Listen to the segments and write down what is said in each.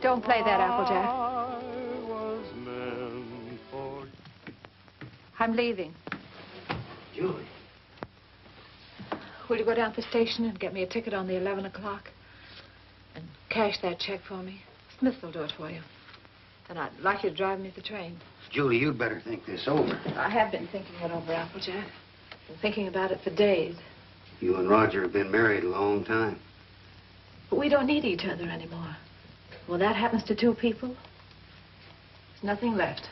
Don't play that, Applejack. I'm leaving. Julie. Will you go down to the station and get me a ticket on the 11 o'clock? And cash that check for me? Smith will do it for you. And I'd like you to drive me the train. Julie, you'd better think this over. I have been thinking it over, Applejack. Been thinking about it for days. You and Roger have been married a long time. But we don't need each other anymore. When that happens to two people, there's nothing left.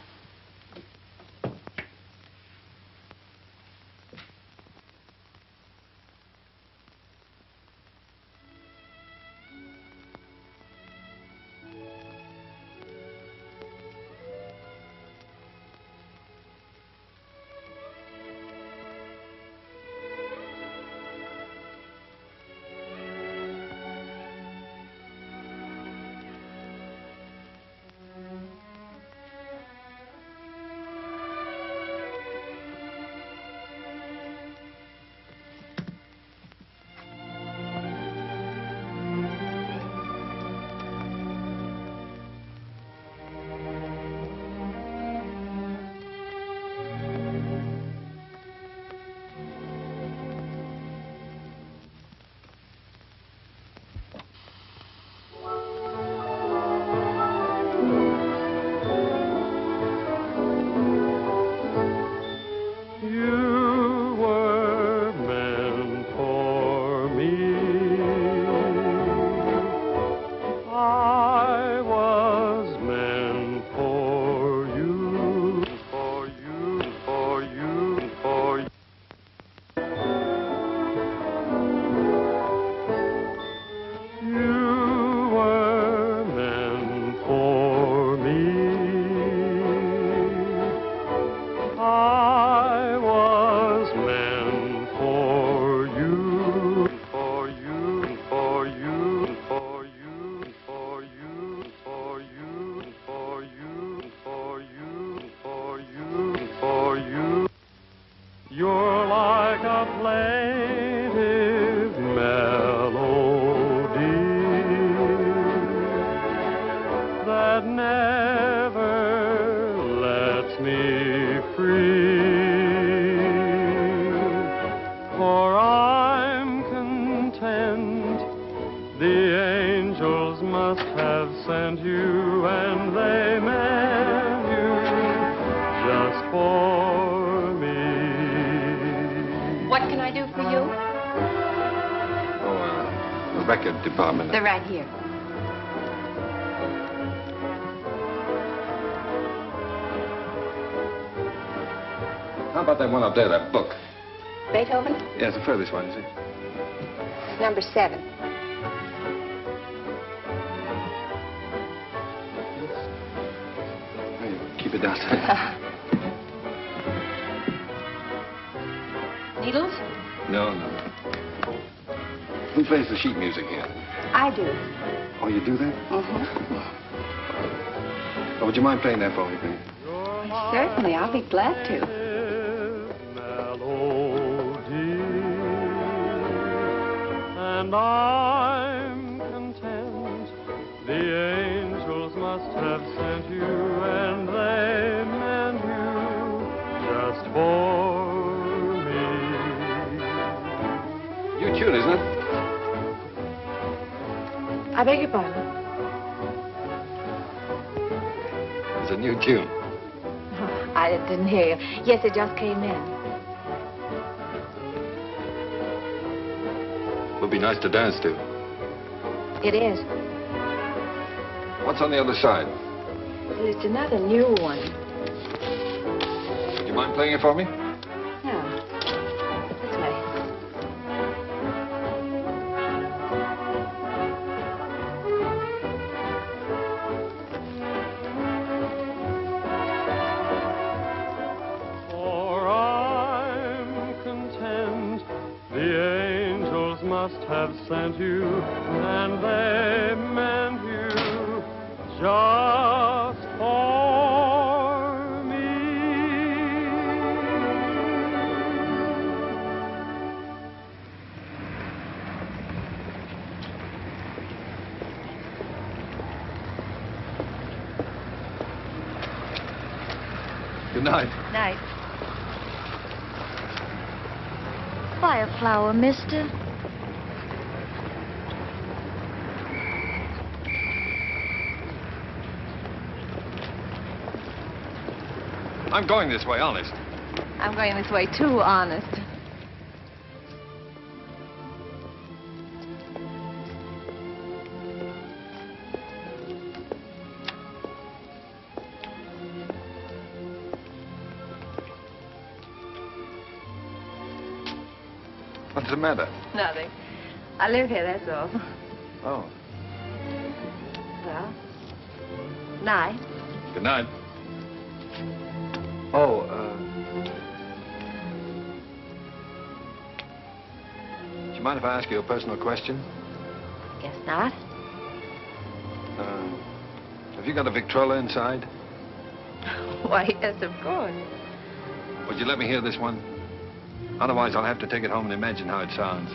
Department. They're right here. How about that one up there, that book? Beethoven? Yeah, it's the furthest one, you see. Number 7. Hey, keep it downstairs. Needles? No. Who plays the sheet music here? I do. Oh, you do that? Mm-hmm. Oh, would you mind playing that for me, please? Certainly, I'll be glad to. And I'm content. The angels must have sent you, and they meant you just for me. New tune, isn't it? I beg your pardon? It's a new tune. Oh, I didn't hear you. Yes, it just came in. Would be nice to dance to. It is. What's on the other side? Well, it's another new one. Would you mind playing it for me? Yeah. This way. Must have sent you, and they meant you just for me. Good night. Night. Buy a flower, mister. I'm going this way, honest. I'm going this way, too, honest. What's the matter? Nothing. I live here, that's all. Oh. Well, night. Good night. Oh, do you mind if I ask you a personal question? Guess not. Have you got a Victrola inside? Why, yes, of course. Would you let me hear this one? Otherwise, I'll have to take it home and imagine how it sounds.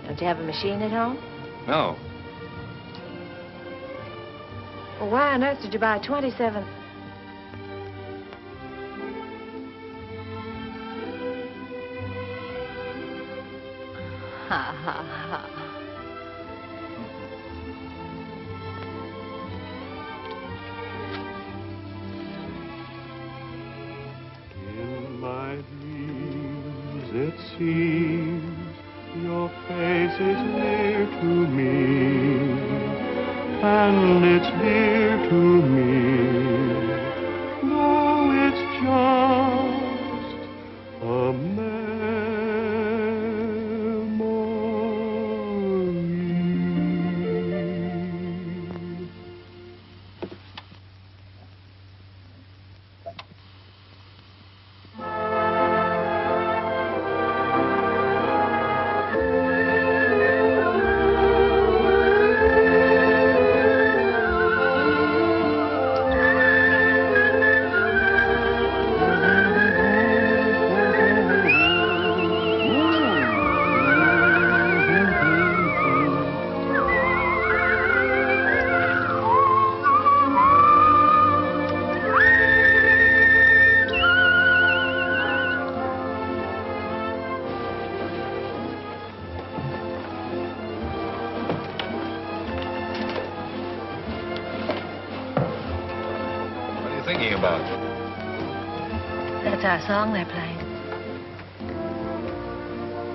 Don't you have a machine at home? No. Well, why on earth did you buy a 27? Ha, ha, ha. In my dreams, it seems your face is near to me, and it's dear to me, though it's just a memory. Thinking about? That's our song they're playing.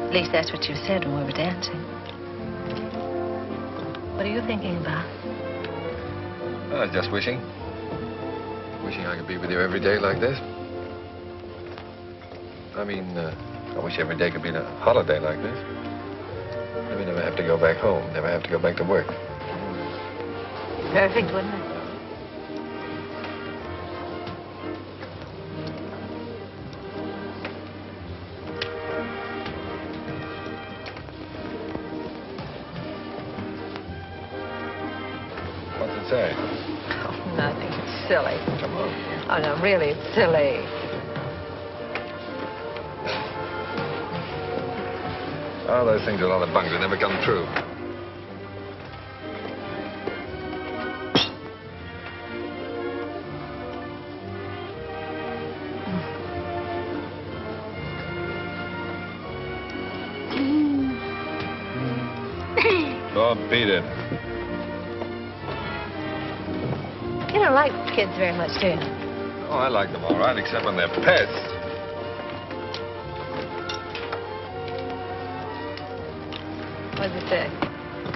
At least that's what you said when we were dancing. What are you thinking about? Just wishing. Wishing I could be with you every day like this. I mean, I wish every day could be a holiday like this. Then we never have to go back home, never have to go back to work. Perfect, wouldn't it? What's it say? Oh, nothing. It's silly. Come on. Oh, no, really, it's silly. Oh, those things are a lot of bunk. They never come true. Oh, beat it. You don't like kids very much, do you? Oh, I like them all right, except when they're pets. What does it say?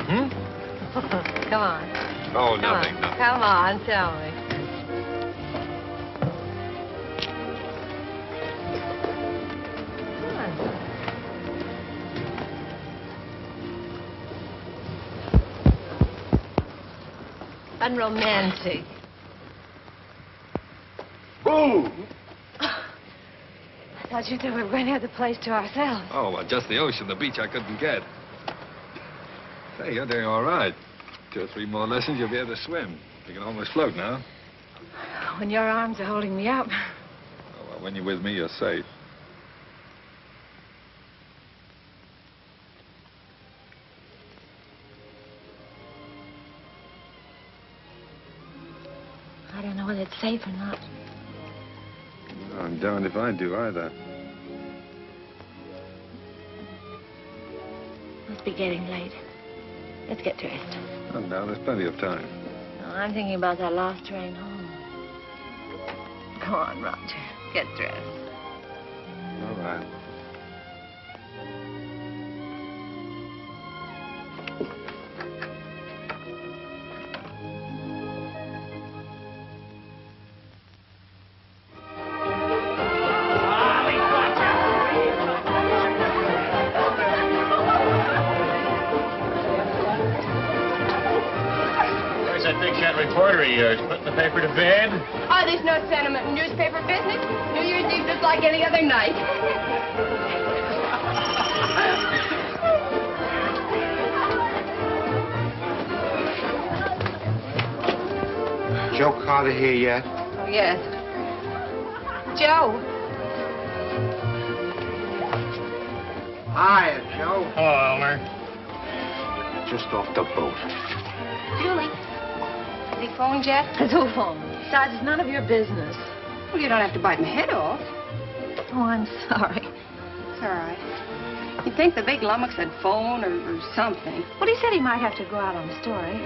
Hmm? Come on. Oh, Come nothing, on. nothing. Come on, tell me. Come on. Unromantic. Boo! I thought you said we were going to have the place to ourselves. Oh, well, just the ocean, the beach I couldn't get. Say, you're doing all right. 2 or 3 more lessons, you'll be able to swim. You can almost float now. When your arms are holding me up. Oh, well, when you're with me, you're safe. I don't know whether it's safe or not. I'm darned if I do either. Must be getting late. Let's get dressed. Oh, no, there's plenty of time. No, I'm thinking about that last train home. Go on, Roger. Get dressed. All right. Reporter of yours, putting the paper to bed? Oh, there's no sentiment in newspaper business. New Year's Eve just like any other night. Joe Carter here yet? Oh, yes. Joe. Hiya, Joe. Hello, Elmer. Just off the boat. Julie. Has he phoned yet? Who phoned? Besides, it's none of your business. Well, you don't have to bite my head off. Oh, I'm sorry. It's all right. You'd think the big lummox had phoned or something. Well, he said he might have to go out on the story.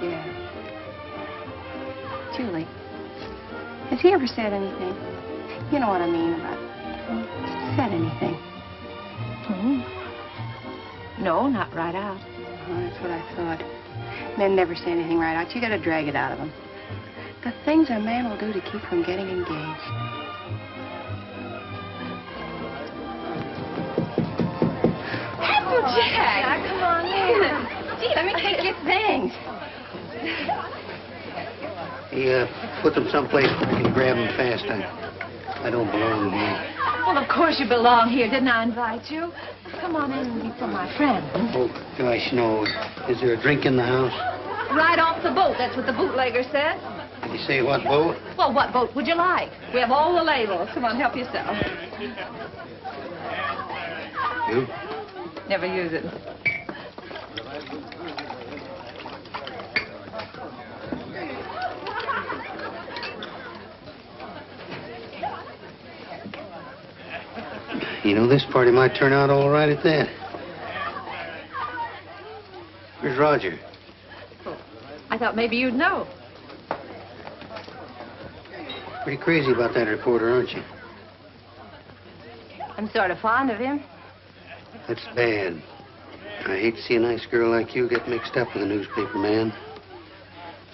Yeah. Julie, has he ever said anything? You know what I mean about said anything? Hmm. No, not right out. Oh, that's what I thought. Men never say anything right out. You got to drag it out of them. The things a man will do to keep from getting engaged. Applejack! Come on in. Gee, let me take your things. He put them someplace where I can grab them fast. I don't belong here. Well, of course you belong here. Didn't I invite you? Come on in and meet some of my friends. Oh, gosh, no. Is there a drink in the house? Right off the boat. That's what the bootlegger said. Did you say what boat? Well, what boat would you like? We have all the labels. Come on, help yourself. You? Never use it. You know, this party might turn out all right at that. Where's Roger? I thought maybe you'd know. Pretty crazy about that reporter, aren't you? I'm sort of fond of him. That's bad. I hate to see a nice girl like you get mixed up with a newspaper man.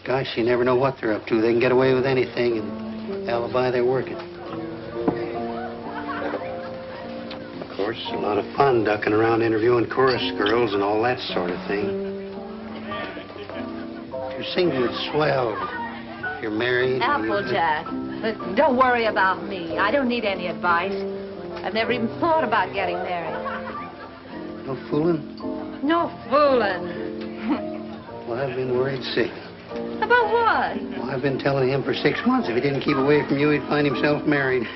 Gosh, you never know what they're up to. They can get away with anything and alibi they're working. Of course, a lot of fun ducking around interviewing chorus girls and all that sort of thing. Your singlet's swell. If you're married... Applejack. But don't worry about me. I don't need any advice. I've never even thought about getting married. No fooling? No fooling. Well, I've been worried sick. About what? Well, I've been telling him for 6 months if he didn't keep away from you, he'd find himself married.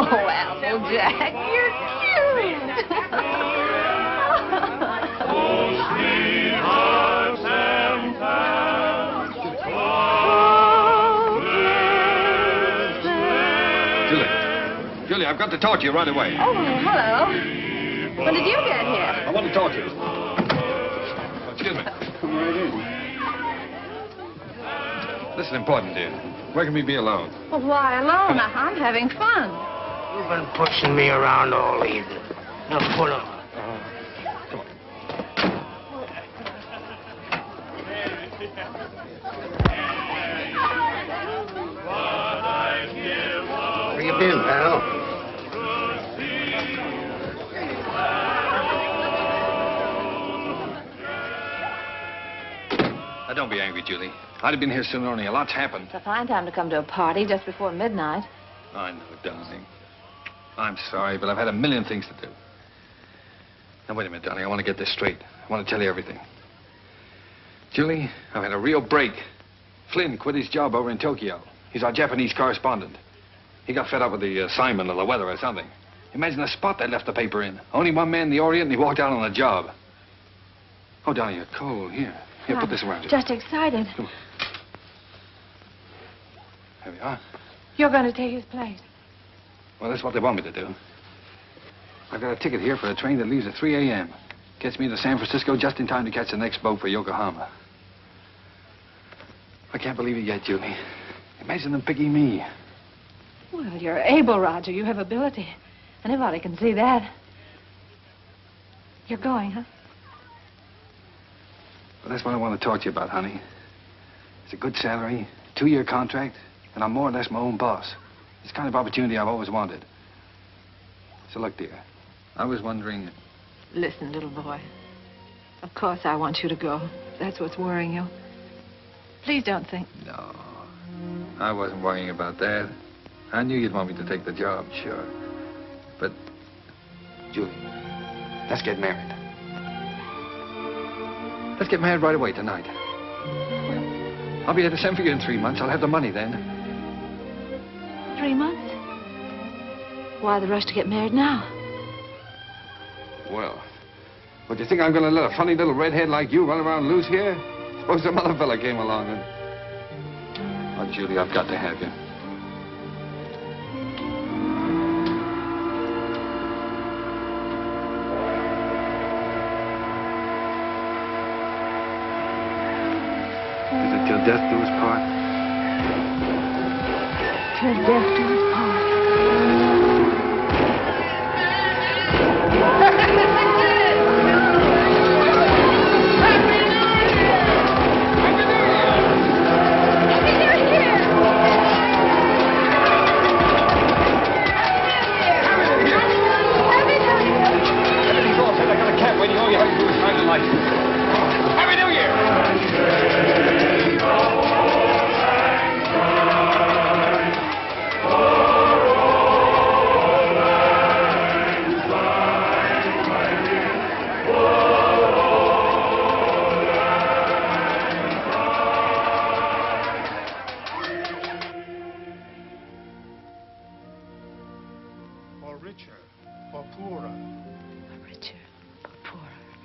Oh, Applejack, you're cute. Julie, I've got to talk to you right away. Oh, hello. When did you get here? I want to talk to you. Excuse me. Come right in. This is important, dear. Where can we be alone? Well, why alone? I'm having fun. You've been pushing me around all evening. Now put up. Come on. Where you been, pal? Now, don't be angry, Julie. I'd have been here sooner, only a lot's happened. It's a fine time to come to a party just before midnight. I know, darling. I'm sorry, but I've had a million things to do. Now, wait a minute, darling. I want to get this straight. I want to tell you everything. Julie, I've had a real break. Flynn quit his job over in Tokyo. He's our Japanese correspondent. He got fed up with the assignment or the weather or something. Imagine the spot they left the paper in. Only one man in the Orient, and he walked out on the job. Oh, Dolly, you're cold. Here, put this around you. Just excited. Come on. There we are. You're going to take his place. Well, that's what they want me to do. I've got a ticket here for a train that leaves at 3 a.m. Gets me to San Francisco just in time to catch the next boat for Yokohama. I can't believe it yet, Julie. Imagine them picking me. Well, you're able, Roger. You have ability. Anybody can see that. You're going, huh? Well, that's what I want to talk to you about, honey. It's a good salary, 2-year contract, and I'm more or less my own boss. It's the kind of opportunity I've always wanted. So look, dear, I was wondering... Listen, little boy. Of course I want you to go. That's what's worrying you. Please don't think... No, I wasn't worrying about that. I knew you'd want me to take the job, sure. But, Julie, let's get married. Let's get married right away tonight. I'll be able to send for you in 3 months. I'll have the money then. 3 months? Why the rush to get married now? Well, do you think I'm going to let a funny little redhead like you run around loose here? Suppose some other fella came along and... Oh, Julie, I've got to have you. Is it till death do us part? Till death do us part.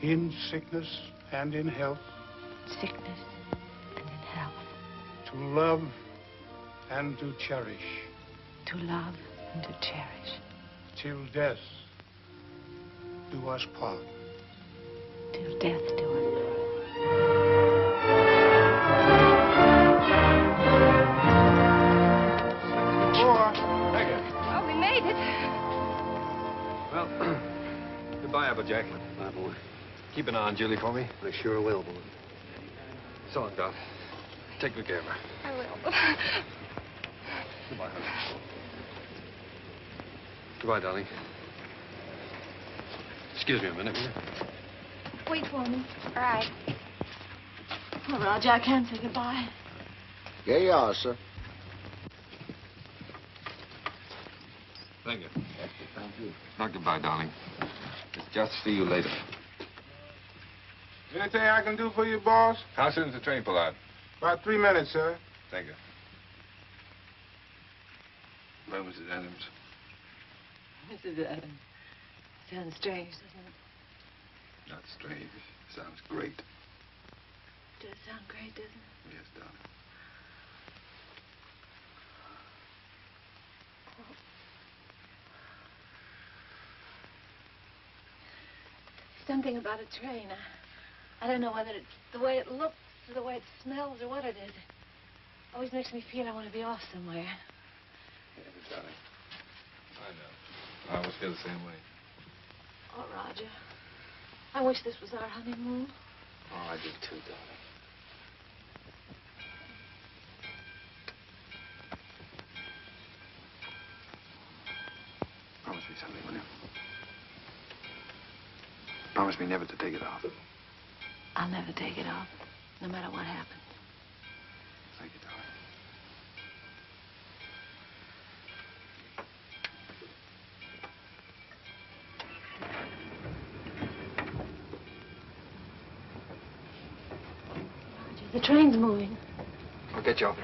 In sickness and in health. Sickness and in health. To love and to cherish. To love and to cherish. Till death do us part. Till death do us part. Oh, we made it. Well, goodbye, Applejack. Bye, boy. Keep an eye on Julie for me. I sure will, boy. So long, Doc. Take good care of her. I will. Goodbye, honey. Goodbye, darling. Excuse me a minute, will you? Wait for me. All right. Oh, Roger, I can't say goodbye. Here you are, sir. Thank you. Not goodbye, darling. Just see you later. Anything I can do for you, boss? How soon does the train pull out? About 3 minutes, sir. Thank you. Well, Mrs. Adams. Mrs. Adams. Sounds strange, doesn't it? Not strange. Sounds great. It does sound great, doesn't it? Yes, darling. Something about a train. I don't know whether it's the way it looks or the way it smells or what it is. It always makes me feel I want to be off somewhere. Yeah, darling. I know. I always feel the same way. Oh, Roger. I wish this was our honeymoon. Oh, I do too, darling. Promise me something, will you? Promise me never to take it off. I'll never take it off, no matter what happens. Thank you, darling. Roger, the train's moving. I'll get you off.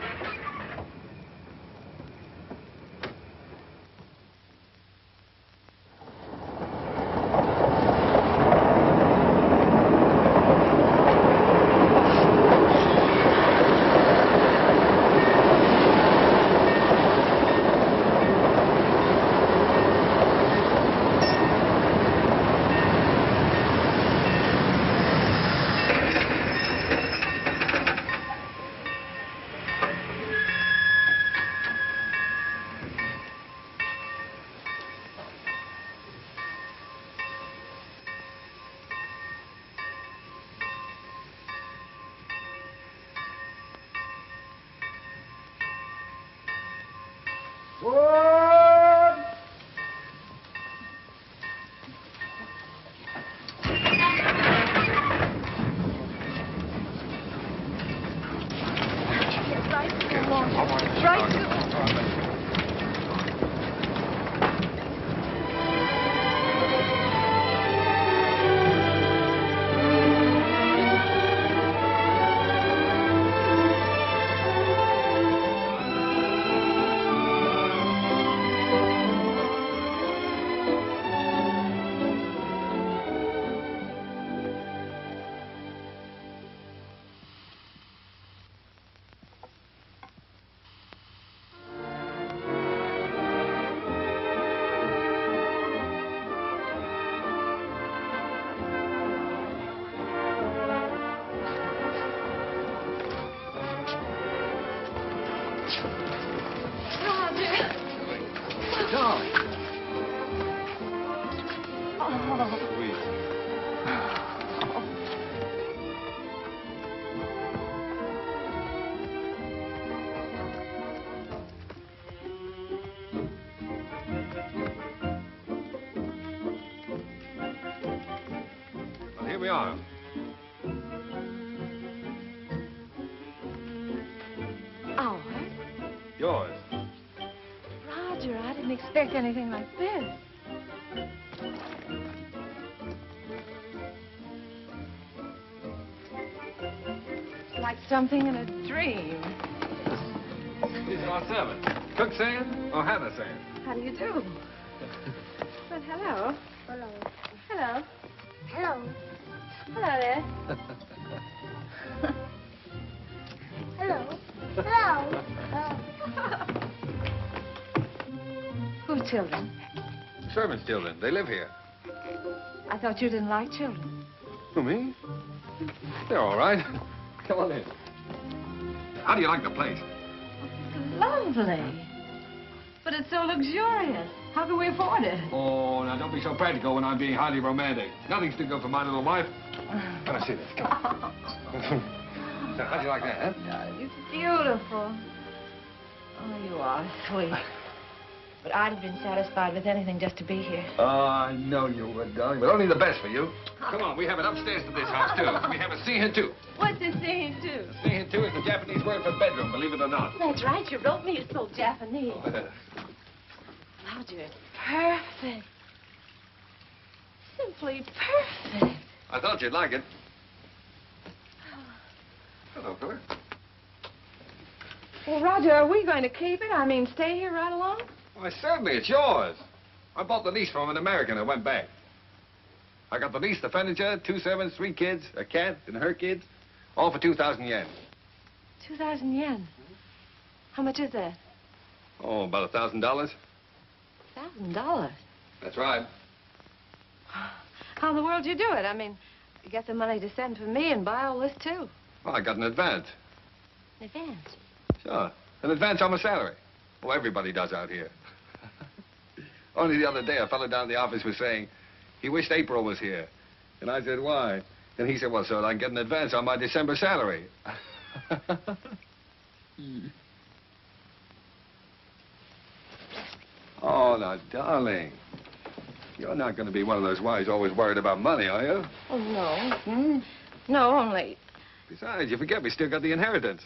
sweet. Well, here we are. Ours? Yours. Roger, I didn't expect anything like this. It's like something in a dream. These are our servants. Cook saying or Hannah saying? How do you do? Well, hello. Hello. Hello. Hello. Hello there. Hello. Hello. Whose children? Servants' children. They live here. I thought you didn't like children. Who, me? They're all right. Come on in. How do you like the place? Lovely. But it's so luxurious. How can we afford it? Oh, now don't be so practical when I'm being highly romantic. Nothing's too good for my little wife. Come on, see this. Come on. Now, how do you like that, huh? It's beautiful. Oh, you are sweet. But I'd have been satisfied with anything just to be here. Oh, I know you would, darling, but only the best for you. Come on, we have it upstairs to this house, too. We have a see-in-two. What's a scene, too? See-in-two is the Japanese word for bedroom, believe it or not. That's right. You wrote me. It's so Japanese. Roger, it's perfect. Simply perfect. I thought you'd like it. Hello, fella. Well, Roger, are we going to keep it? I mean, stay here right along? Why, certainly, it's yours. I bought the lease from an American and went back. I got the lease, the furniture, 2 servants, 3 kids, a cat, and her kids, all for 2,000 yen. 2,000 yen. How much is that? Oh, about $1,000. $1,000. That's right. How in the world do you do it? I mean, you get the money to send for me and buy all this, too. Well, I got an advance. In advance. Sure. An advance on my salary. Oh, everybody does out here. Only the other day, a fellow down in the office was saying he wished April was here. And I said, why? And he said, well, so I can get an advance on my December salary. Oh, now, darling. You're not going to be one of those wives always worried about money, are you? Oh, no. No, only... Besides, you forget we still got the inheritance.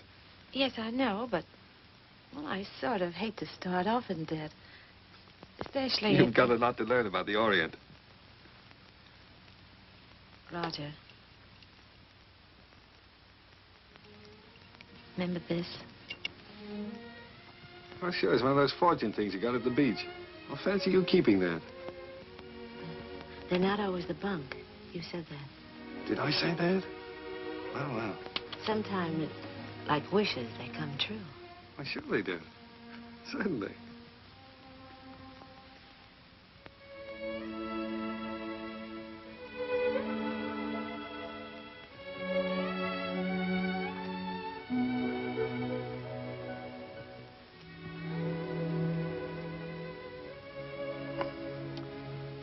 Yes, I know, but... Well, I sort of hate to start off in debt. Especially You've if... got a lot to learn about the Orient. Roger. Remember this? Oh, sure, it's one of those fortune things you got at the beach. Well, fancy you keeping that. They're not always the bunk. You said that. Did I say that? Well, well. Sometimes, like wishes, they come true. Why, sure they do. Certainly.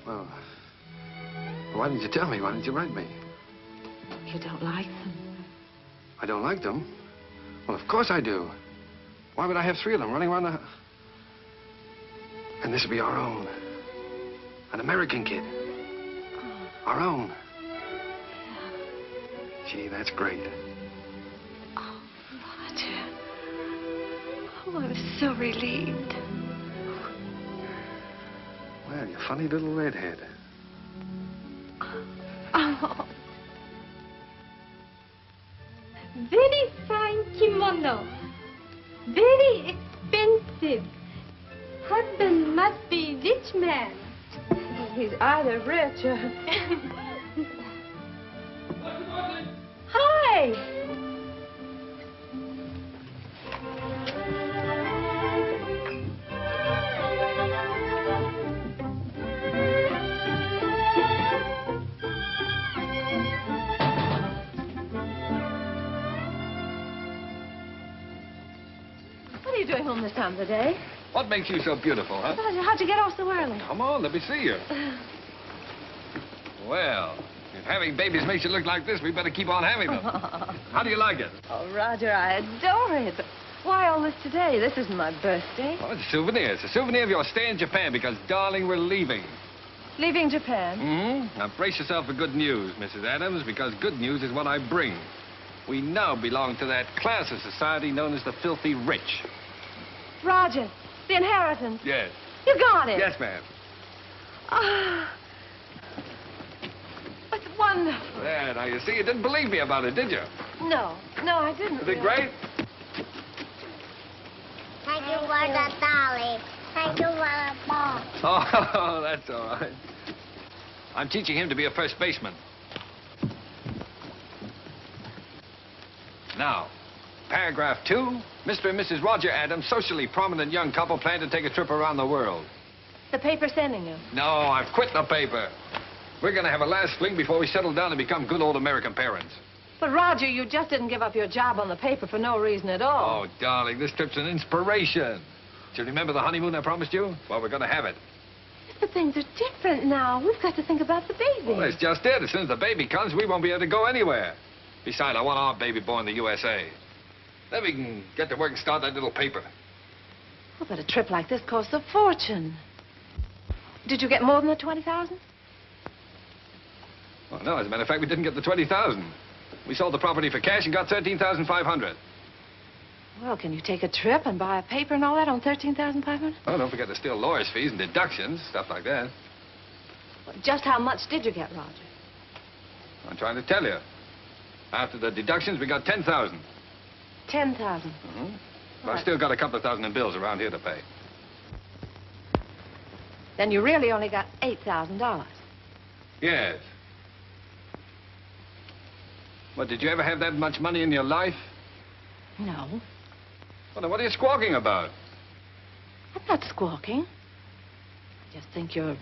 Well, why didn't you tell me? Why didn't you write me? You don't like them? I don't like them? Well, of course I do. Why would I have 3 of them running around the... And this would be our own. An American kid. Our own. Gee, that's great. Oh, Roger. Oh, I'm so relieved. Well, you funny little redhead. Oh. Very fine kimono. Very expensive. Husband must be rich man. He's either rich or... Hi. What are you doing home this time of the day? What makes you so beautiful, huh? How'd you get off so early? Come on, let me see you. Well, if having babies makes you look like this, we better keep on having them. How do you like it? Oh, Roger, I adore it. But why all this today? This isn't my birthday. Well, it's a souvenir. It's a souvenir of your stay in Japan because, darling, we're leaving. Leaving Japan? Mm-hmm. Now, brace yourself for good news, Mrs. Adams, because good news is what I bring. We now belong to that class of society known as the filthy rich. Roger, the inheritance. Yes. You got it. Yes, ma'am. Ah. That's wonderful. There, now, you see, you didn't believe me about it, did you? No, I didn't. Is it great? Thank you for the dolly. Thank you for the ball. Oh, that's all right. I'm teaching him to be a first baseman. Now, paragraph 2, Mr. and Mrs. Roger Adams, socially prominent young couple, plan to take a trip around the world. The paper's sending you. No, I've quit the paper. We're going to have a last fling before we settle down and become good old American parents. But, Roger, you just didn't give up your job on the paper for no reason at all. Oh, darling, this trip's an inspiration. Do you remember the honeymoon I promised you? Well, we're going to have it. But things are different now. We've got to think about the baby. Well, that's just it. As soon as the baby comes, we won't be able to go anywhere. Besides, I want our baby born in the USA. Then we can get to work and start that little paper. Oh, but a trip like this costs a fortune. Did you get more than the 20,000? Well, no, as a matter of fact, we didn't get the 20,000. We sold the property for cash and got 13,500. Well, can you take a trip and buy a paper and all that on 13,500? Oh, don't forget there's still lawyer's fees and deductions, stuff like that. Well, just how much did you get, Roger? I'm trying to tell you. After the deductions, we got 10,000. 10,000. Mm-hmm. But I've still got a couple of thousand in bills around here to pay. Then you really only got $8,000. Yes. Well, did you ever have that much money in your life? No. Well, then what are you squawking about? I'm not squawking. I just think you're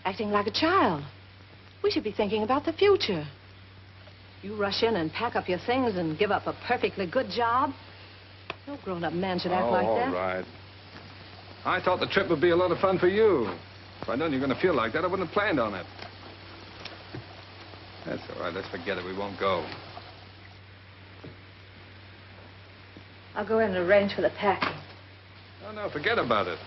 acting like a child. We should be thinking about the future. You rush in and pack up your things and give up a perfectly good job. No grown-up man should act like that. All right. I thought the trip would be a lot of fun for you. If I'd known you were going to feel like that, I wouldn't have planned on it. That's all right. Let's forget it. We won't go. I'll go in and arrange for the packing. Oh, no, forget about it.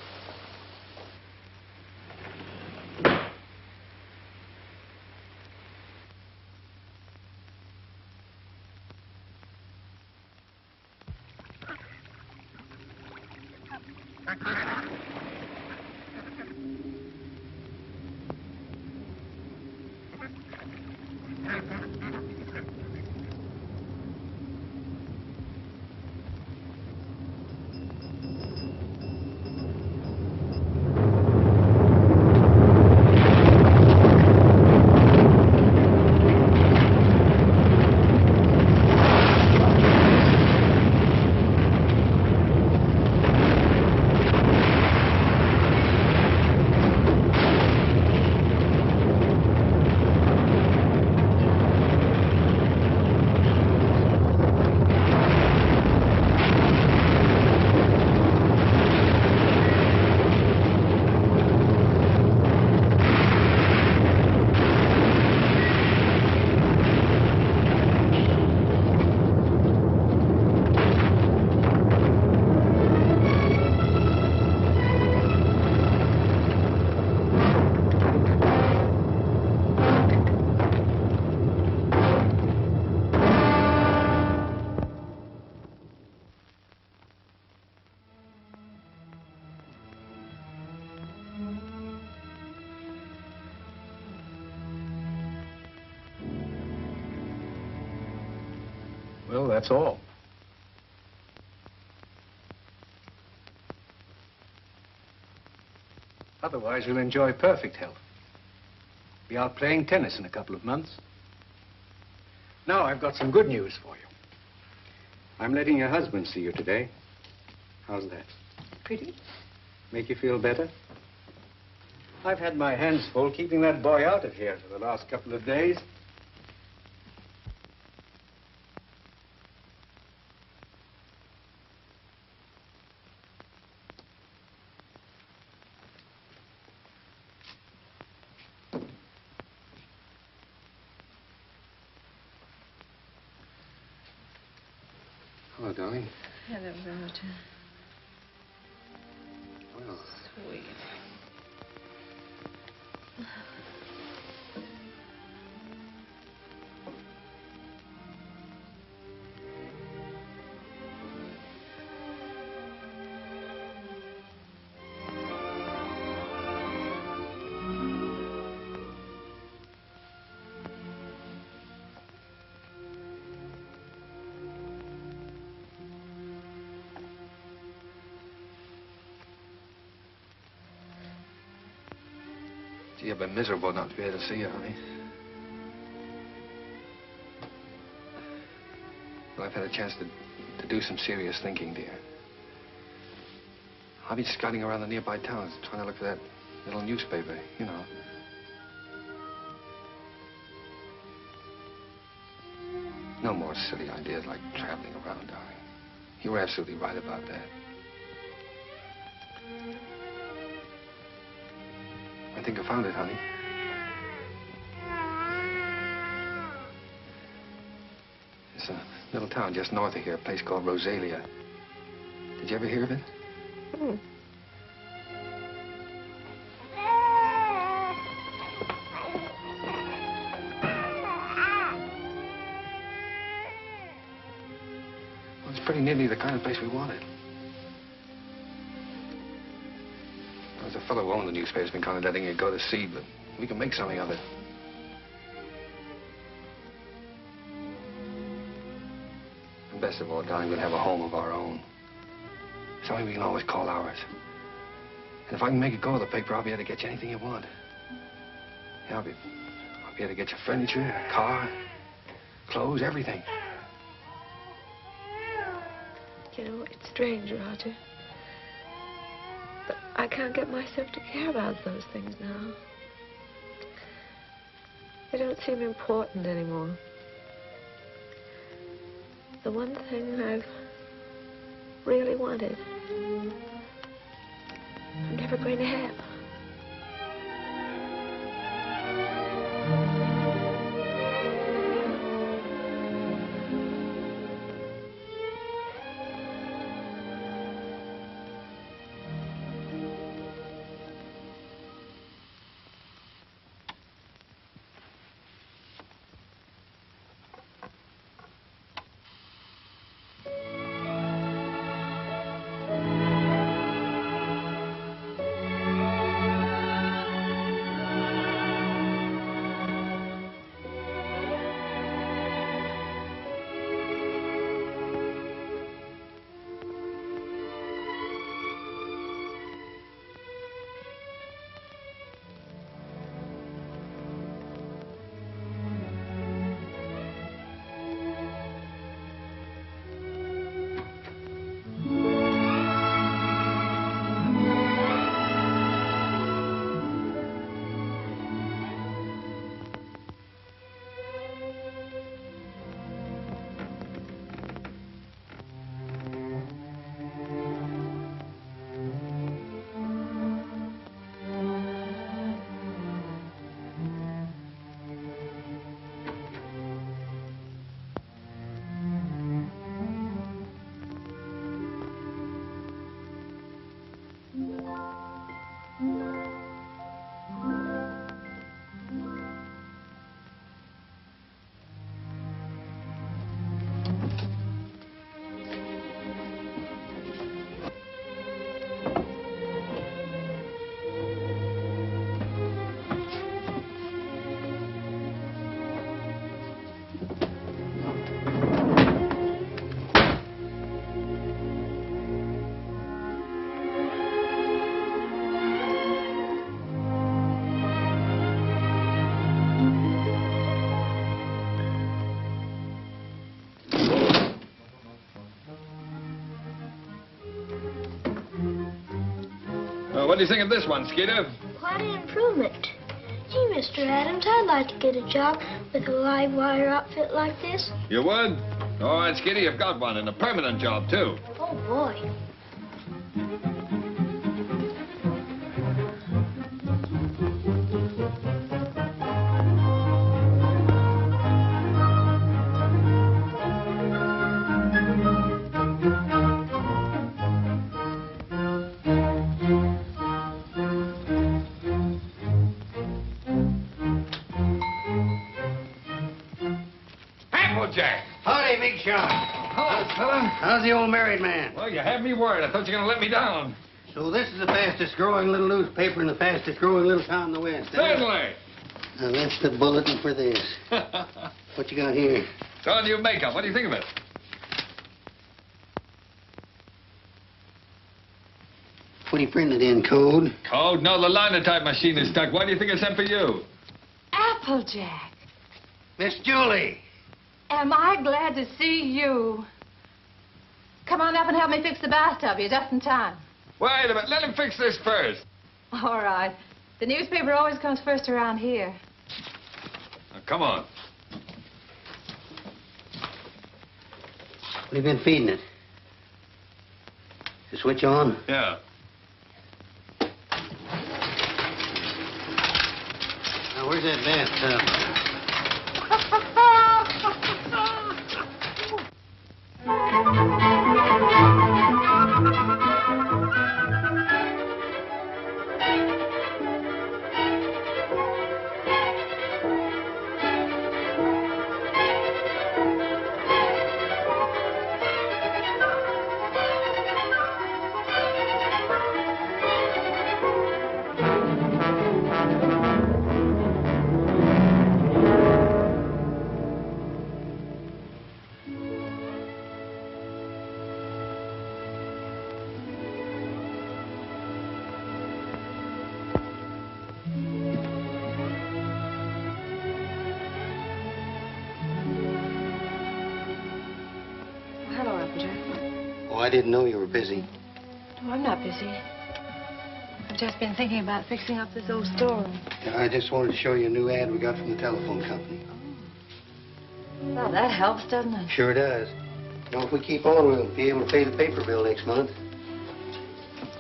Well, that's all. Otherwise, you'll enjoy perfect health. Be out playing tennis in a couple of months. Now, I've got some good news for you. I'm letting your husband see you today. How's that? Pretty? Make you feel better? I've had my hands full keeping that boy out of here for the last couple of days. Hello, darling. Hello, Roger. Well, Sweet. gee, I've been miserable not to be able to see you, honey. Well, I've had a chance to do some serious thinking, dear. I've been scouting around the nearby towns, trying to look for that little newspaper, you know. No more silly ideas like traveling around, darling. You were absolutely right about that. I think I found it, honey. It's a little town just north of here, a place called Rosalia. Did you ever hear of it? Hmm. Well, it's pretty nearly the kind of place we wanted. There's a fellow who owned the newspaper has been kind of letting it go to seed, but we can make something of it. And best of all, darling, we'll have a home of our own. Something we can always call ours. And if I can make it go with the paper, I'll be able to get you anything you want. Yeah, I'll be able to get you furniture, a car, clothes, everything. You know, it's strange, Roger. But I can't get myself to care about those things now. They don't seem important anymore. The one thing I've really wanted, I'm never going to have. What do you think of this one, Skeeter? Quite an improvement. Gee, Mr. Adams, I'd like to get a job with a live wire outfit like this. You would? All right, Skeeter, you've got one, and a permanent job, too. Oh, boy. Applejack. Howdy, big shot. Hello, fella. How's the old married man? Well, you had me worried. I thought you were going to let me down. So this is the fastest growing little newspaper in the fastest growing little town in the West. Certainly. Now, that's the bulletin for this. What you got here? It's all new makeup. What do you think of it? What do you printed in, code? Code? No, the linotype machine is stuck. Why do you think I sent for you? Applejack, Miss Julie. am I glad to see you. Come on up and help me fix the bathtub. You're just in time. Wait a minute. Let him fix this first. All right. The newspaper always comes first around here. Now, come on. What have you been feeding it? The switch on? Yeah. Now, where's that bathtub? Hello, Applejack. Oh, I didn't know you were busy. Oh, I'm not busy. I've just been thinking about fixing up this old storeroom. I just wanted to show you a new ad we got from the telephone company. Well, that helps, doesn't it? Sure does. You know, if we keep on, we'll be able to pay the paper bill next month.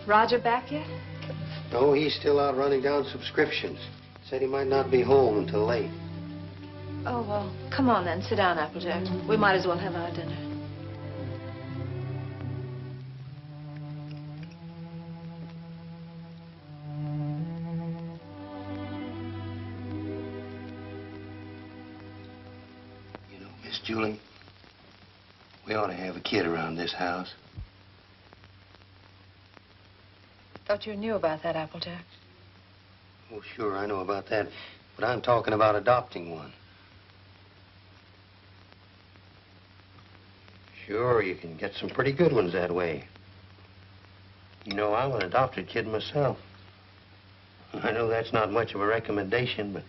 Roger back yet? No, he's still out running down subscriptions. Said he might not be home until late. Oh, well, come on then. Sit down, Applejack. We might as well have our dinner. Miss Julie, we ought to have a kid around this house. Thought you knew about that, Applejack. Oh, sure, I know about that. But I'm talking about adopting one. Sure, you can get some pretty good ones that way. You know, I'm an adopted kid myself. I know that's not much of a recommendation, but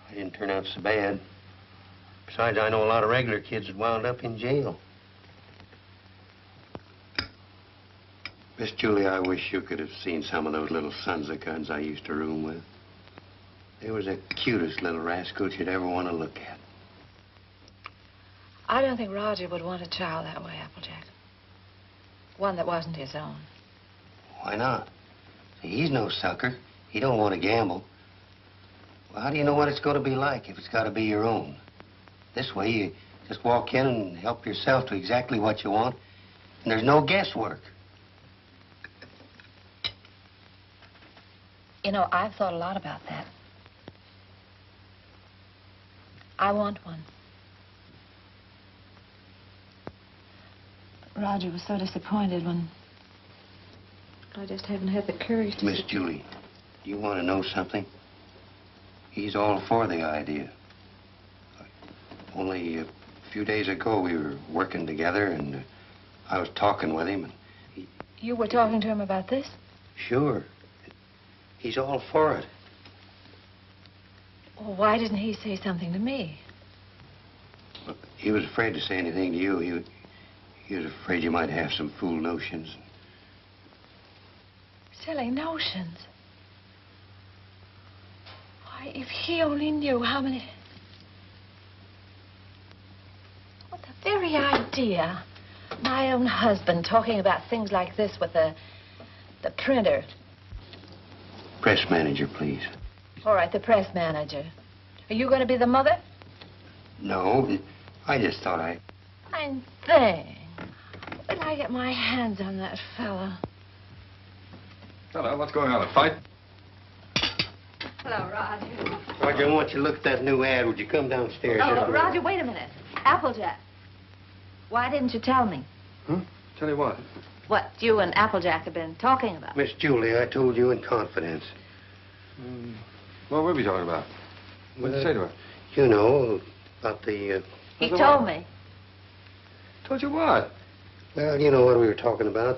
I didn't turn out so bad. Besides, I know a lot of regular kids that wound up in jail. Miss Julie, I wish you could have seen some of those little sons of guns I used to room with. They was the cutest little rascals you'd ever want to look at. I don't think Roger would want a child that way, Applejack. One that wasn't his own. Why not? See, he's no sucker. He don't want to gamble. Well, how do you know what it's going to be like if it's got to be your own? This way, you just walk in and help yourself to exactly what you want, and there's no guesswork. You know, I've thought a lot about that. I want one. Roger was so disappointed when I just haven't had the courage to... Miss Julie, do you want to know something? He's all for the idea. Only a few days ago, we were working together, and I was talking with him, and he... You were talking to him about this? Sure. He's all for it. Well, why didn't he say something to me? Look, he was afraid to say anything to you. He was afraid you might have some fool notions. Silly notions. Why, if he only knew how many... What the very idea. My own husband talking about things like this with the printer. Press manager, please. All right, the press manager. Are you going to be the mother? No, I just thought I... Fine thing. When I get my hands on that fella. Hello, what's going on, a fight? Hello, Roger. Roger, I want you to look at that new ad. Would you come downstairs? Oh, Roger, wait a minute. Applejack. Why didn't you tell me? Huh? Tell you what? What you and Applejack have been talking about. Miss Julie, I told you in confidence. What were we talking about? What did you say to her? You know, about the... He told me. Told you what? Well, you know what we were talking about.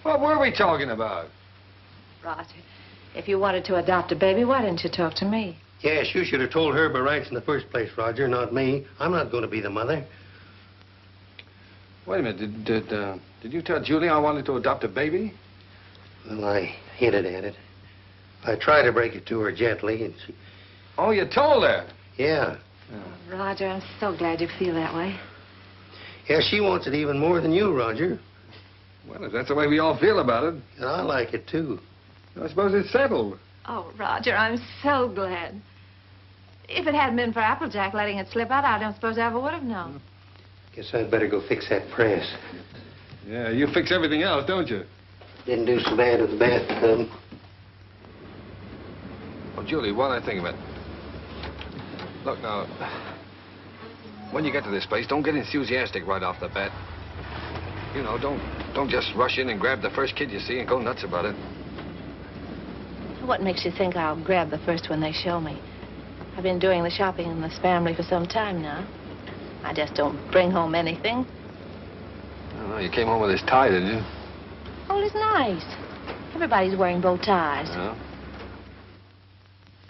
What were we talking about? Roger, if you wanted to adopt a baby, why didn't you talk to me? Yes, you should have told her by rights in the first place, Roger, not me. I'm not going to be the mother. Wait a minute. Did you tell Julie I wanted to adopt a baby? Well, I hinted at it. I tried to break it to her gently, and she... Oh, you told her? Yeah. Oh, Roger, I'm so glad you feel that way. Yeah, she wants it even more than you, Roger. Well, if that's the way we all feel about it. And I like it, too. I suppose it's settled. Oh, Roger, I'm so glad. If it hadn't been for Applejack letting it slip out, I don't suppose I ever would have known. Guess I'd better go fix that press. Yeah, you fix everything else, don't you? Didn't do so bad with the bathtub. Oh, Julie, while I think of it. Look, now, when you get to this place, don't get enthusiastic right off the bat. You know, don't just rush in and grab the first kid you see and go nuts about it. What makes you think I'll grab the first one they show me? I've been doing the shopping in this family for some time now. I just don't bring home anything. I don't know, you came home with this tie, didn't you? Oh, it's nice. Everybody's wearing bow ties. Yeah.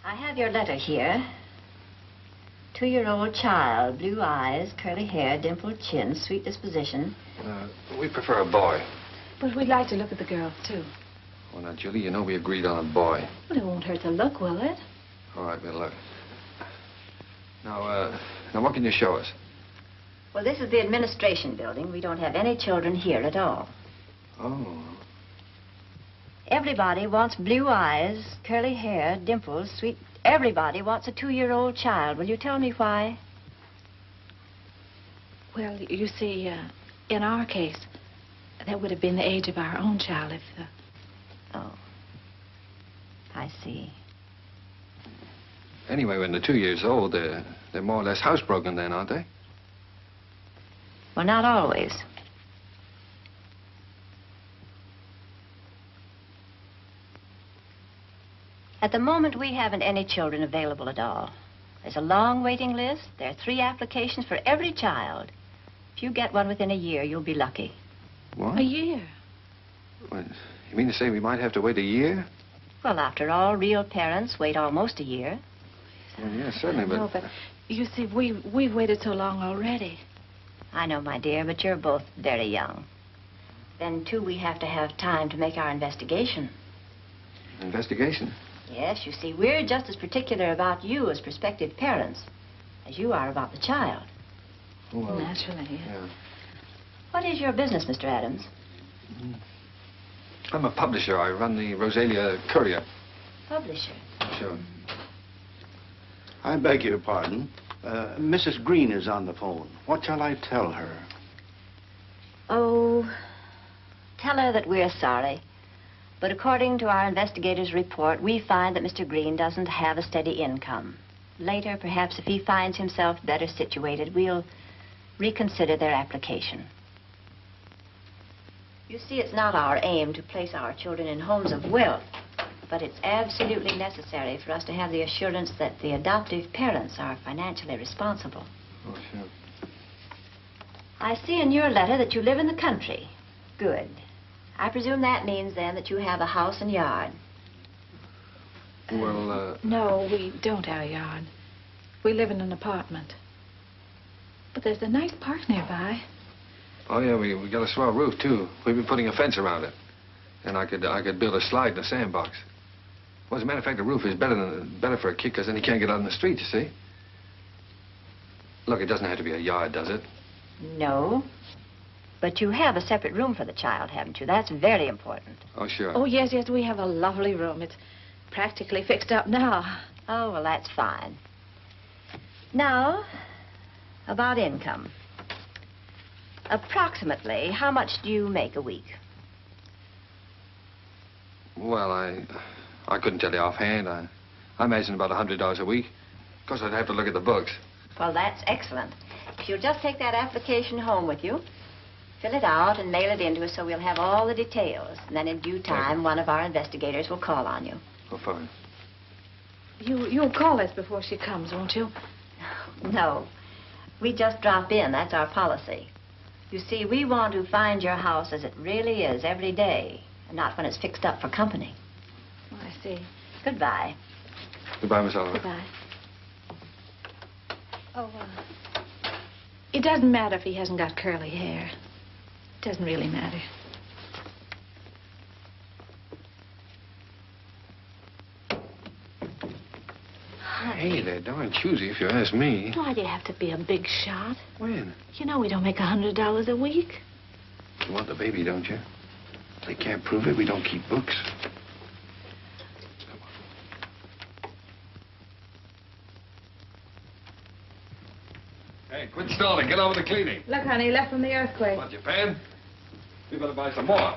I have your letter here. 2-year-old child, blue eyes, curly hair, dimpled chin, sweet disposition. We prefer a boy. But we'd like to look at the girls, too. Well, now, Julie, you know we agreed on a boy. Well, it won't hurt to look, will it? All right, we'll look. Now, what can you show us? Well, this is the administration building. We don't have any children here at all. Oh. Everybody wants blue eyes, curly hair, dimples, sweet... Everybody wants a 2-year-old child. Will you tell me why? Well, you see, in our case, that would have been the age of our own child if... Oh. I see. Anyway, when they're 2 years old, they're more or less housebroken then, aren't they? Well, not always. At the moment, we haven't any children available at all. There's a long waiting list. There are 3 applications for every child. If you get one within a year, you'll be lucky. What? A year? Well, you mean to say we might have to wait a year? Well, after all, real parents wait almost a year. Well, yeah, certainly, but... No, but you see, we've waited so long already. I know, my dear, but you're both very young. Then, too, we have to have time to make our investigation. Investigation? Yes, you see, we're just as particular about you as prospective parents as you are about the child. Well, naturally, yes. Yeah. What is your business, Mr. Adams? I'm a publisher. I run the Rosalia Courier. Publisher? Sure. I beg your pardon. Mrs. Green is on the phone. What shall I tell her? Oh, tell her that we're sorry. But according to our investigator's report, we find that Mr. Green doesn't have a steady income. Later, perhaps if he finds himself better situated, we'll reconsider their application. You see, it's not our aim to place our children in homes of wealth, but it's absolutely necessary for us to have the assurance that the adoptive parents are financially responsible. Oh, sure. I see in your letter that you live in the country. Good. I presume that means, then, that you have a house and yard. Well, No, we don't have a yard. We live in an apartment. But there's a nice park nearby. Oh, yeah, we got a swell roof, too. We've been putting a fence around it. And I could build a slide in a sandbox. Well, as a matter of fact, the roof is better for a kid, because then he can't get out in the street, you see. Look, it doesn't have to be a yard, does it? No. But you have a separate room for the child, haven't you? That's very important. Oh, sure. Oh, yes, we have a lovely room. It's practically fixed up now. Oh, well, that's fine. Now, about income. Approximately, how much do you make a week? Well, I couldn't tell you offhand. I imagine about $100 a week. Of course, I'd have to look at the books. Well, that's excellent. If you'll just take that application home with you, fill it out and mail it in to us so we'll have all the details. And then in due time, one of our investigators will call on you. Oh, fine. You'll call us before she comes, won't you? No. We just drop in. That's our policy. You see, we want to find your house as it really is every day, and not when it's fixed up for company. Oh, I see. Goodbye. Goodbye, Miss Oliver. Goodbye. Oh, it doesn't matter if he hasn't got curly hair. It doesn't really matter. Hey, they're darn choosy, if you ask me. Why do you have to be a big shot? When? You know we don't make $100 a week. You want the baby, don't you? If they can't prove it, we don't keep books. Hey, quit stalling. Get on with the cleaning. Look, honey, left from the earthquake. Want your pan? We better buy some more.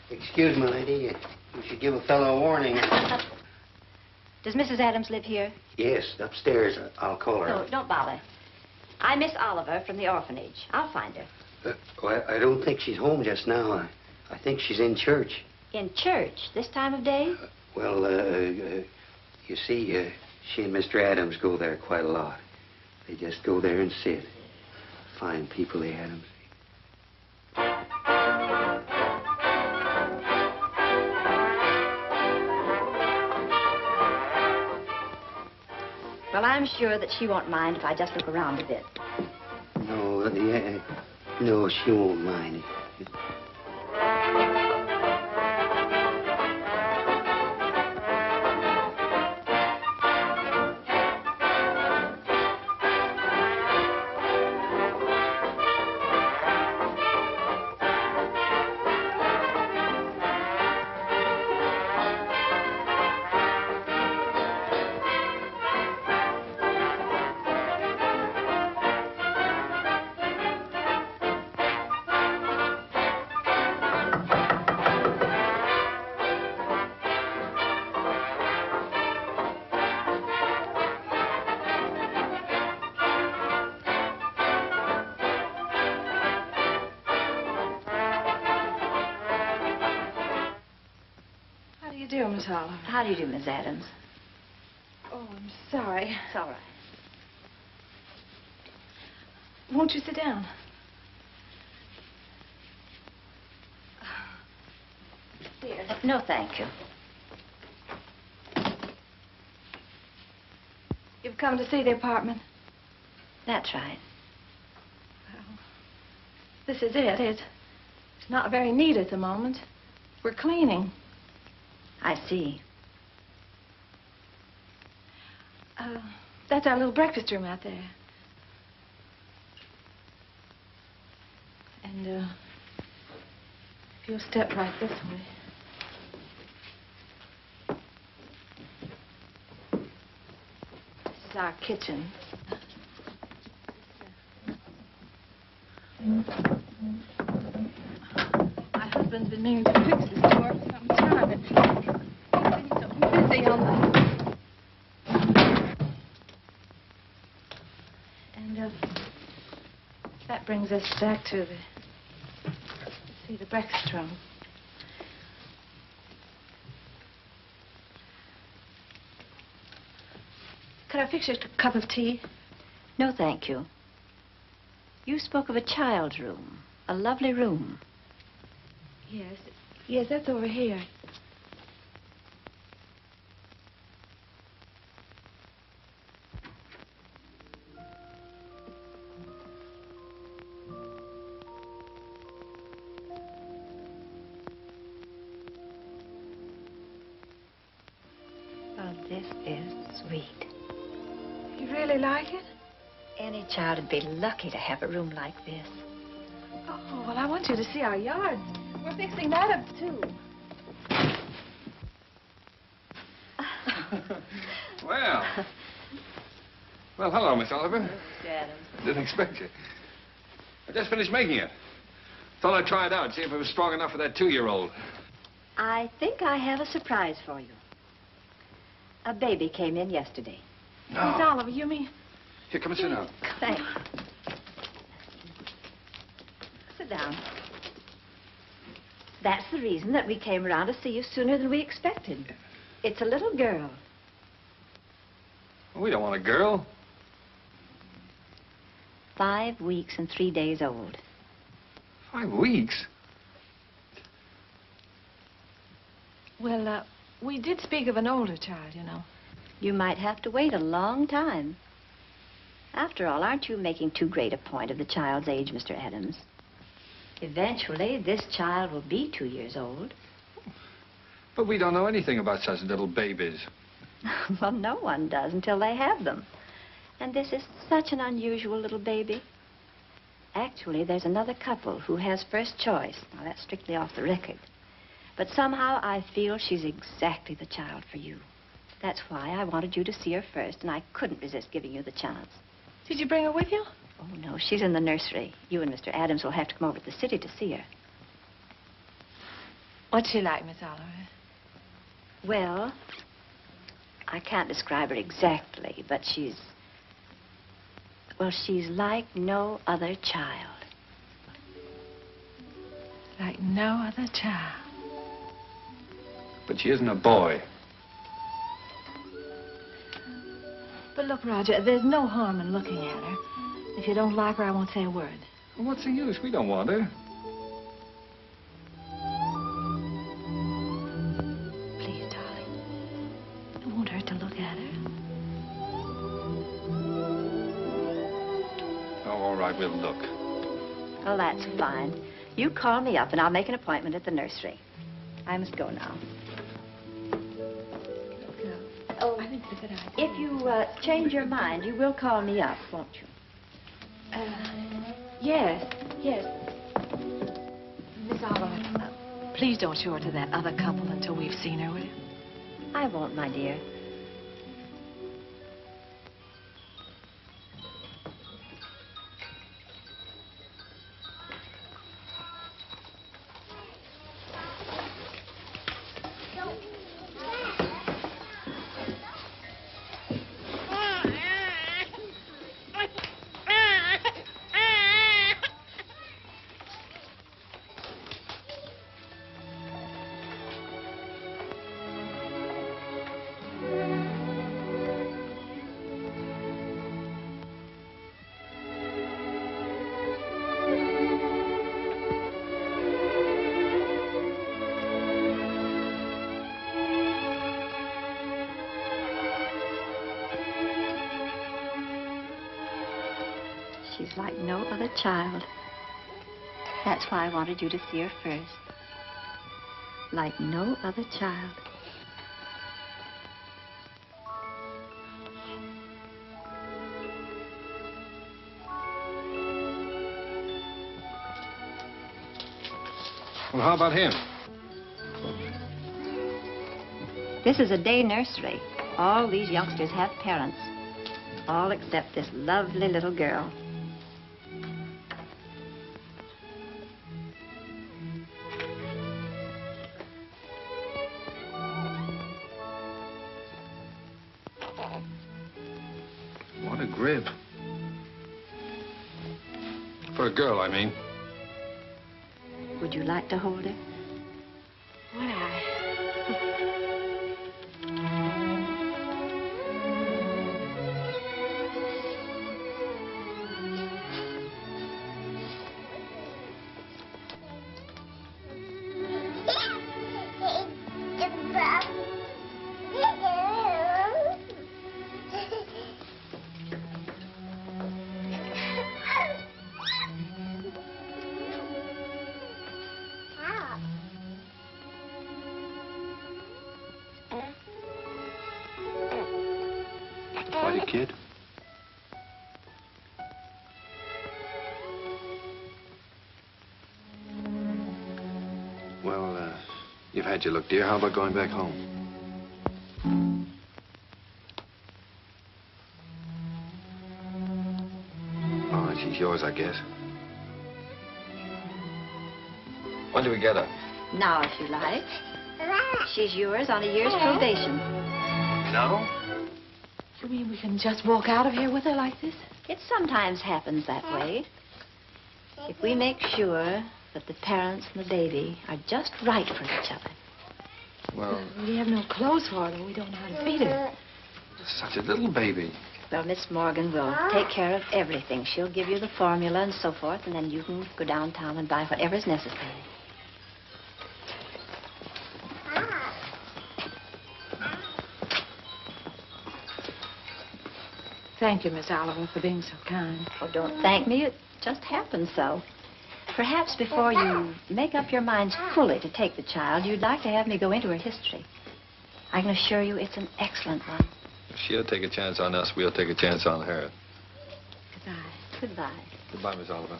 Excuse me, lady. You should give a fellow a warning. Does Mrs. Adams live here? Yes, upstairs. I'll call her. No, don't bother. I'm Miss Oliver from the orphanage. I'll find her. Well, I don't think she's home just now. I think she's in church. In church? This time of day? You see, she and Mr. Adams go there quite a lot. They just go there and sit. Fine people, the Adams. Well, I'm sure that she won't mind if I just look around a bit. No, she won't mind. Miss Oliver. How do you do, Miss Adams? Oh, I'm sorry. It's all right. Won't you sit down? Here. No, thank you. You've come to see the apartment? That's right. Well, this is it. It's not very neat at the moment. We're cleaning. I see. That's our little breakfast room out there. And, if you'll step right this way. This is our kitchen. My husband's been meaning to fix this door for some time. He's been so busy on the... And, that brings us back to the breakfast room. Could I fix you a cup of tea? No, thank you. You spoke of a child's room, a lovely room. Yes, that's over here. Oh, this is sweet. You really like it? Any child would be lucky to have a room like this. Oh, well, I want you to see our yard. We're fixing that up, too. Well. Well, hello, Miss Oliver. Mr. Adams. Didn't expect you. I just finished making it. Thought I'd try it out, see if it was strong enough for that 2-year-old. I think I have a surprise for you. A baby came in yesterday. No. Miss Oliver, you mean? Here, come and sit down. Thanks. Sit down. That's the reason that we came around to see you sooner than we expected. It's a little girl. Well, we don't want a girl. 5 weeks and 3 days old. 5 weeks? Well, we did speak of an older child, you know. You might have to wait a long time. After all, aren't you making too great a point of the child's age, Mr. Adams? Eventually, this child will be 2 years old. But we don't know anything about such little babies. Well, no one does until they have them. And this is such an unusual little baby. Actually, there's another couple who has first choice. Now, that's strictly off the record. But somehow I feel she's exactly the child for you. That's why I wanted you to see her first, and I couldn't resist giving you the chance. Did you bring her with you? Oh, no, she's in the nursery. You and Mr. Adams will have to come over to the city to see her. What's she like, Miss Oliver? Well, I can't describe her exactly, but she's... Well, she's like no other child. Like no other child. But she isn't a boy. But look, Roger, there's no harm in looking at her. If you don't like her, I won't say a word. Well, what's the use? We don't want her. Please, darling. It won't hurt to look at her. Oh, all right, we'll look. Well, that's fine. You call me up, and I'll make an appointment at the nursery. I must go now. Oh, I think it's a good idea. If you change your mind, you will call me up, won't you? Yes. Miss Oliver, please don't show her to that other couple until we've seen her, will you? I won't, my dear. She's like no other child. That's why I wanted you to see her first. Like no other child. Well, how about him? This is a day nursery. All these youngsters have parents. All except this lovely little girl. What a grip. For a girl, I mean. Would you like to hold her? Would I? Quite a kid. Well, you've had your look, dear. How about going back home? She's yours, I guess. When do we get her? Now, if you like. She's yours on a year's probation. No? You mean we can just walk out of here with her like this? It sometimes happens that way. If we make sure that the parents and the baby are just right for each other. Well, We have no clothes for her, and we don't know how to feed her. such a little baby. Well, Miss Morgan will take care of everything. She'll give you the formula and so forth, and then you can go downtown and buy whatever's necessary. Thank you, Miss Oliver, for being so kind. Oh, don't thank me. It just happened so. Perhaps before you make up your minds fully to take the child, you'd like to have me go into her history. I can assure you it's an excellent one. If she'll take a chance on us, we'll take a chance on her. Goodbye. Goodbye. Goodbye, Miss Oliver.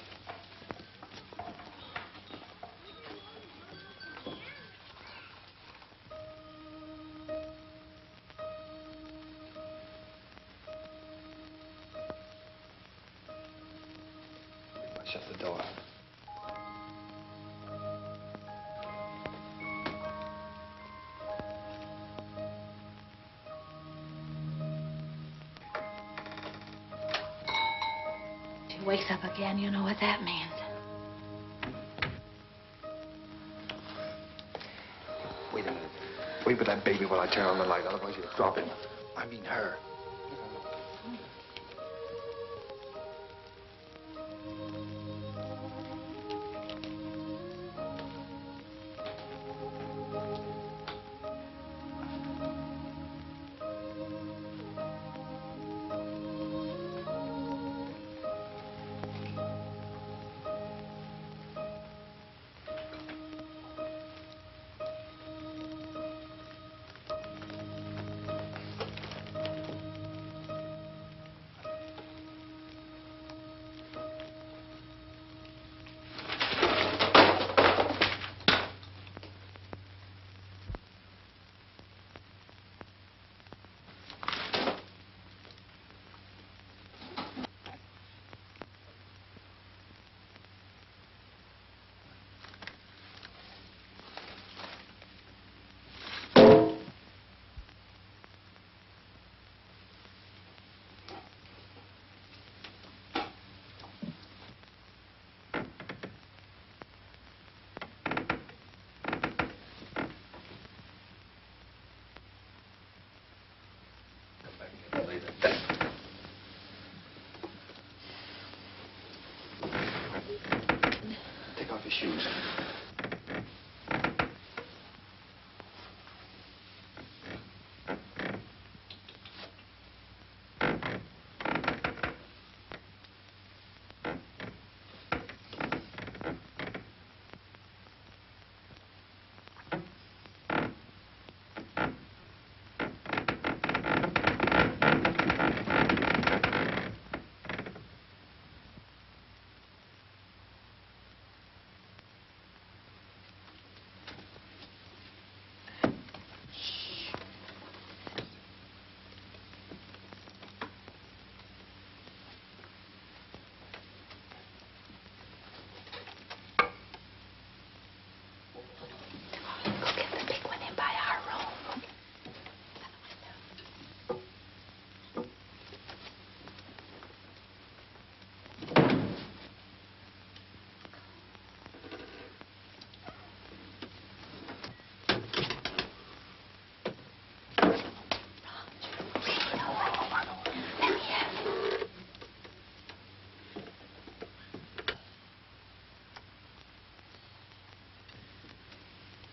Shut the door. She wakes up again, you know what that means. Wait a minute. Wait with that baby while I turn on the light, otherwise you'll drop him. I mean her. Take off your shoes.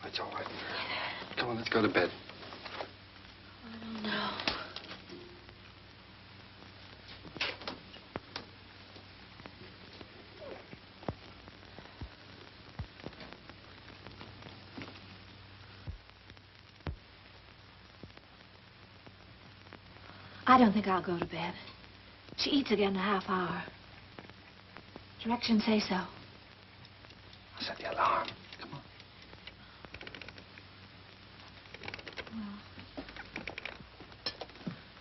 It's all right. Come on, let's go to bed. I don't know. I don't think I'll go to bed. She eats again in a half hour. Directions say so. I'll set the alarm. Come on.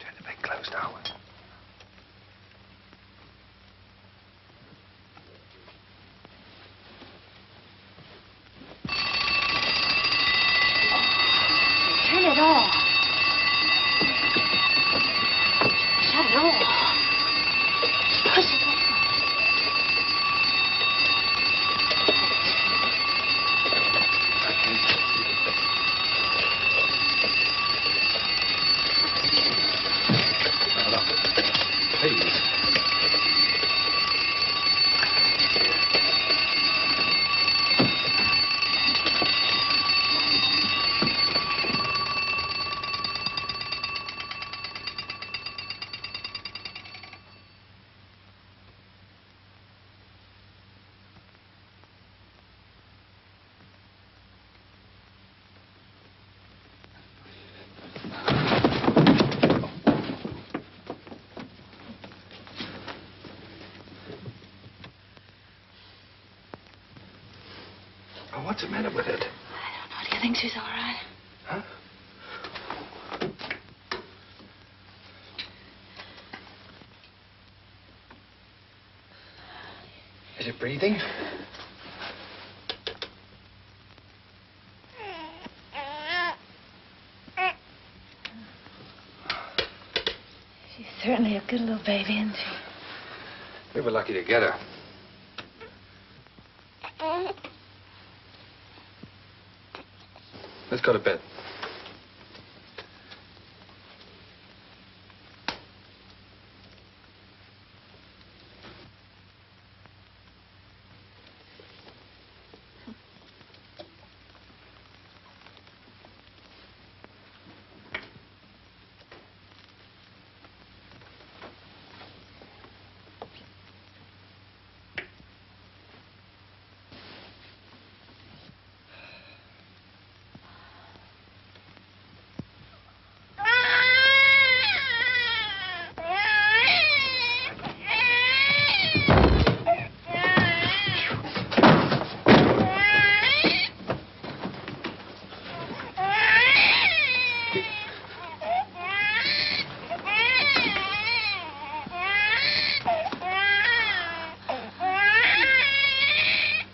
Turn the bed closed, Howard. door. Shut it off. Push it off. Please. Oh, what's the matter with it? I don't know. Do you think she's all right? Huh? Is it breathing? She's certainly a good little baby, isn't she? We were lucky to get her. Let's go to bed.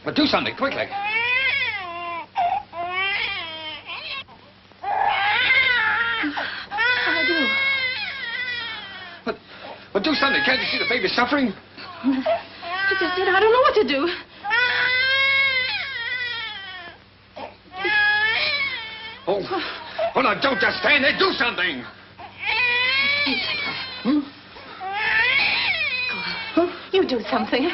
But do something, quickly. I do. But do something. Can't you see the baby's suffering? I just said I don't know what to do. Oh, now, don't just stand there. Do something. Hmm? Go on. You do something.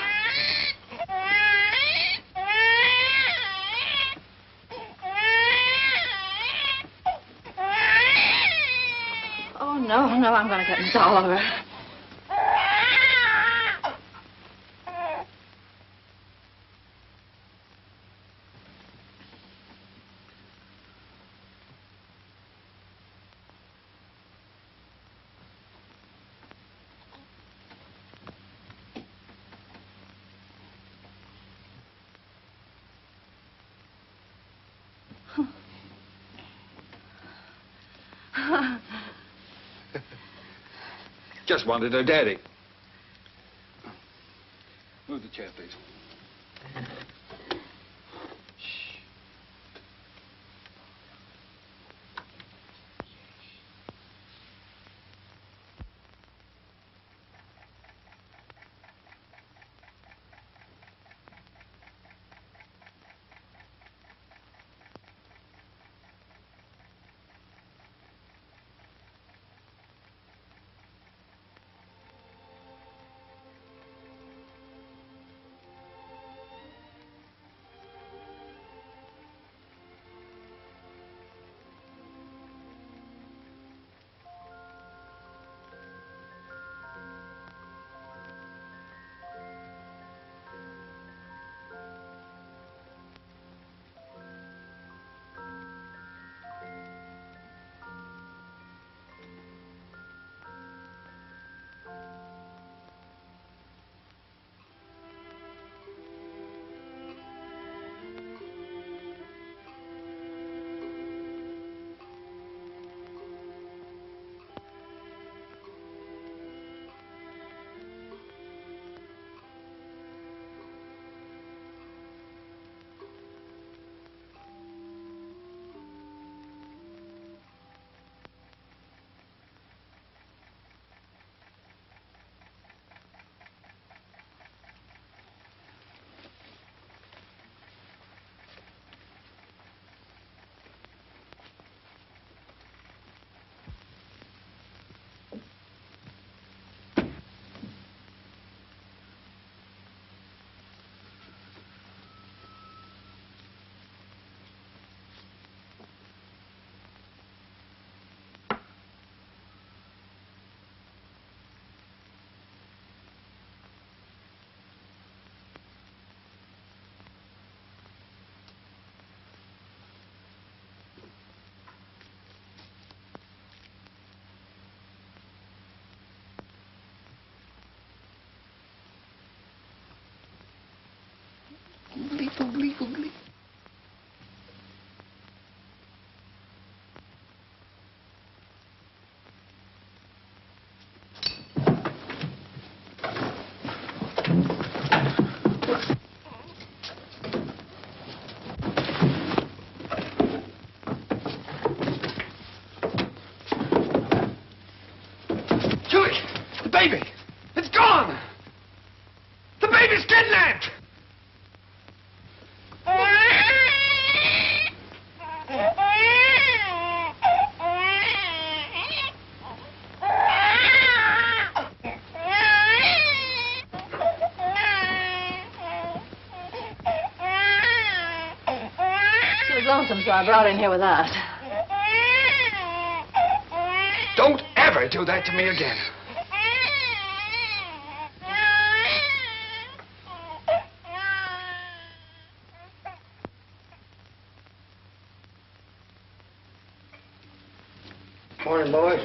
Oh, no, I'm going to get Miss Oliver. Just wanted her daddy. Move the chair, please. Oogly, oogly. Julie, the baby! It's gone! The baby's kidnapped! She was lonesome, so I brought her in here with us. Don't ever do that to me again. Morning, boys.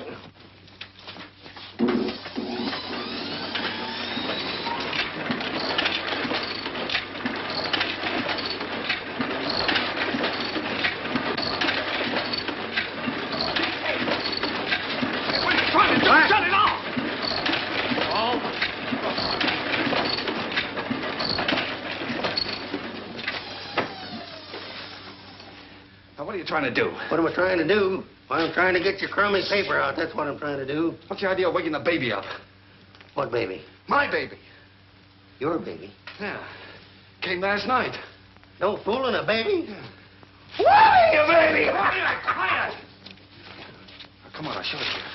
What are you trying to do? Shut it off! Now, what are you trying to do? What am I trying to do? Well, I'm trying to get your crummy paper out. That's what I'm trying to do. What's your idea of waking the baby up? What baby? My baby. Your baby? Yeah. Came last night. No fooling a baby? Why, you baby? Quiet! Now, come on, I'll show it to you.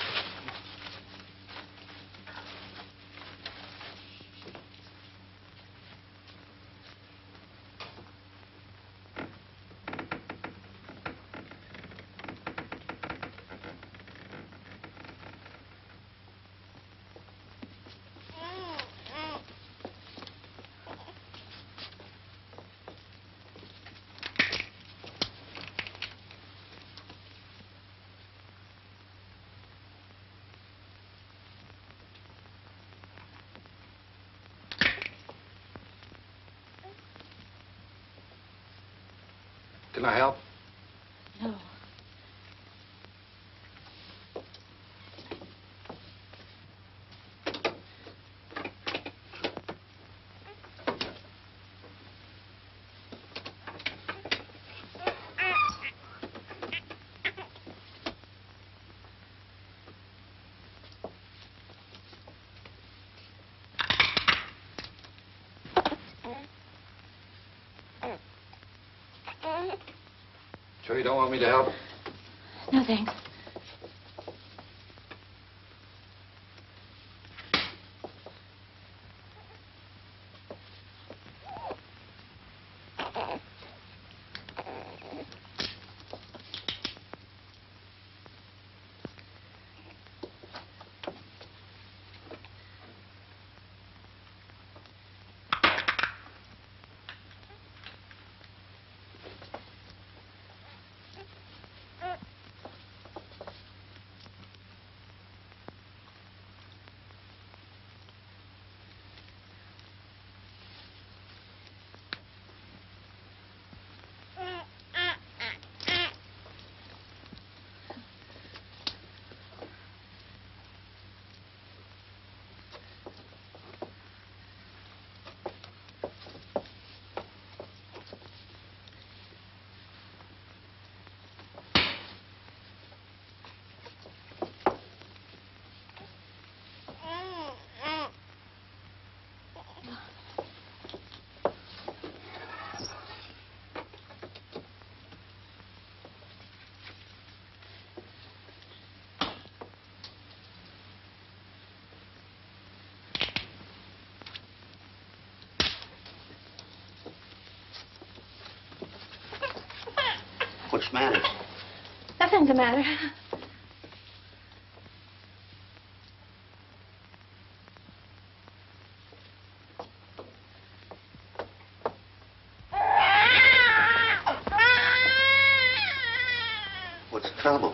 Can I help? No. Sure you don't want me to help? No, thanks. What's the matter? Nothing's the matter. What's the trouble?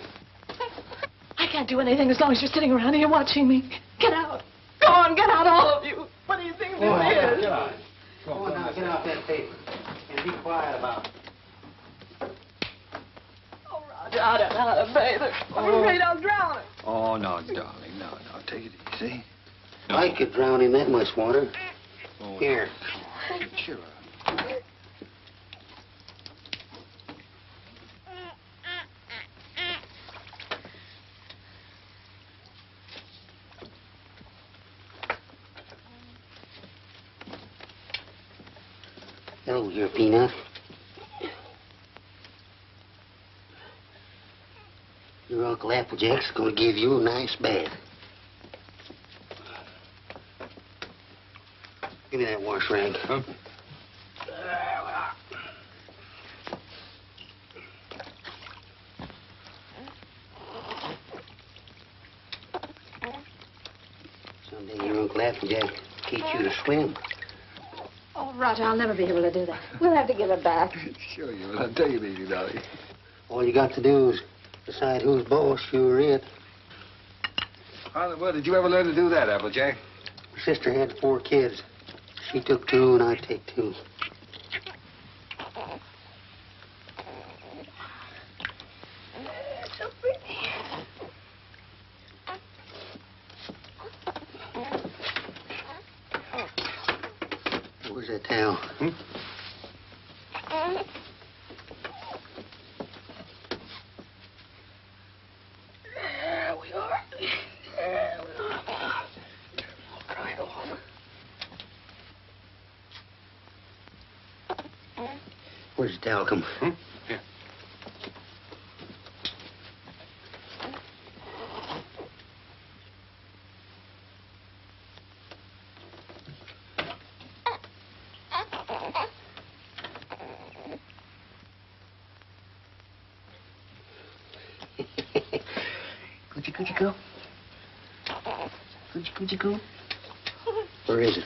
I can't do anything as long as you're sitting around here watching me. Get out. Go on, get out, all of you. What do you think this is? Get out. Go on now, get out that paper. Get Be quiet about it. Oh, Roger, I don't know how to bathe her. I'm afraid I'll drown her. Oh, no, darling. No. Take it easy. No. I could drown in that much water. Oh, Here. Cheer up. Hello, dear Peanut. Your Uncle Applejack's gonna give you a nice bath. Give me that wash rag. Huh? Someday your Uncle Applejack teach you to swim. Oh, Roger, I'll never be able to do that. We'll have to give it back. Sure you will. I'll tell you, baby, darling. All you got to do is decide who's boss, you or it. Well, did you ever learn to do that, Applejack? My sister had 4 kids. She took 2, and I take 2. So pretty. Where's that towel? There we are. There we are. I'll dry it off. Where's the towel come? Here. Coochie coo. Coochie coo. Where is it?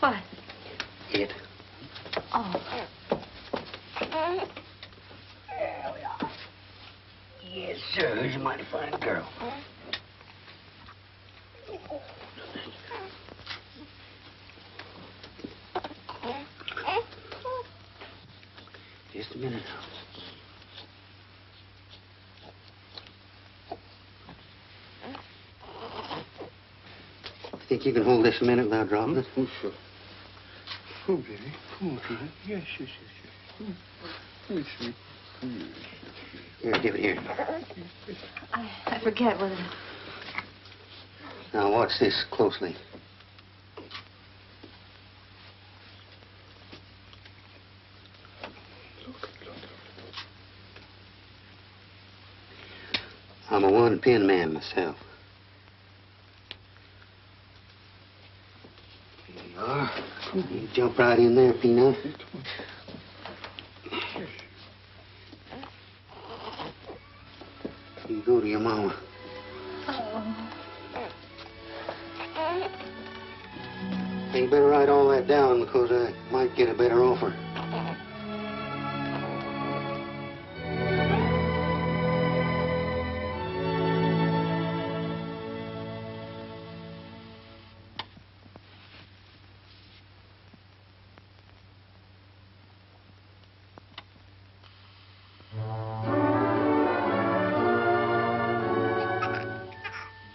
What? It. Oh. There we are. Yes, sir. Who's a mighty fine girl. Just a minute now. Think you can hold this a minute without dropping it? Oh, sure. Oh, baby. Come on, Peanut. Yes. Yes. Here, give it here. I forget what it... Now, watch this closely. I'm a one-pin man myself. Here you are. You jump right in there, Peanut. You go to your mama. You better write all that down because I might get a better offer.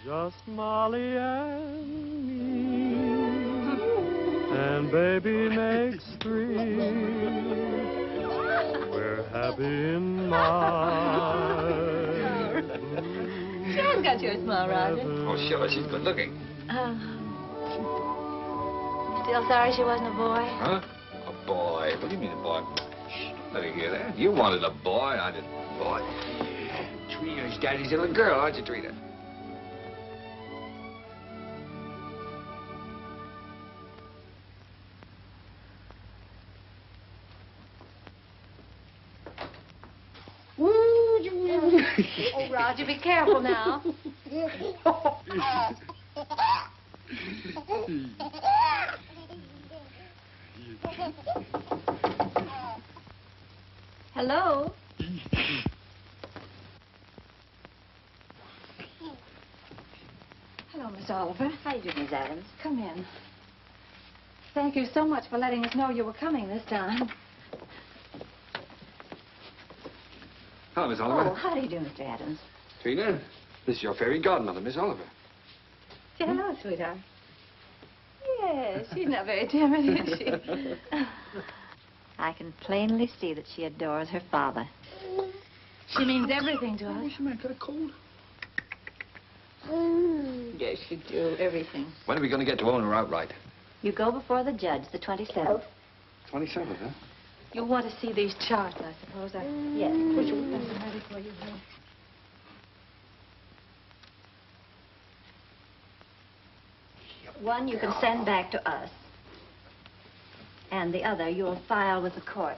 Just Molly and me, and baby makes 3. We're happy in my She has got your smile, Roger. Oh, sure. She's good looking. Still sorry she wasn't a boy? Huh? A boy? What do you mean a boy? Shh, don't let her hear that. You wanted a boy. I didn't. Boy. Trina's daddy's little girl, aren't you, Trina? Oh, Roger, be careful now. Hello? Hello, Miss Oliver. How you doing, Miss Adams? Come in. Thank you so much for letting us know you were coming this time. Hello, Miss Oliver. Oh, how do you do, Mr. Adams? Trina, this is your fairy godmother, Miss Oliver. Say hello, sweetheart. Yes, she's not very timid, is she? I can plainly see that she adores her father. She means everything to us. What's the matter? Got a cold? Yes, she do. Everything. When are we going to get to own her outright? You go before the judge, the 27th. 27th, huh? You'll want to see these charts, I suppose. Yes. Would you get them ready for you, honey? One you can send back to us. And the other you'll file with the court,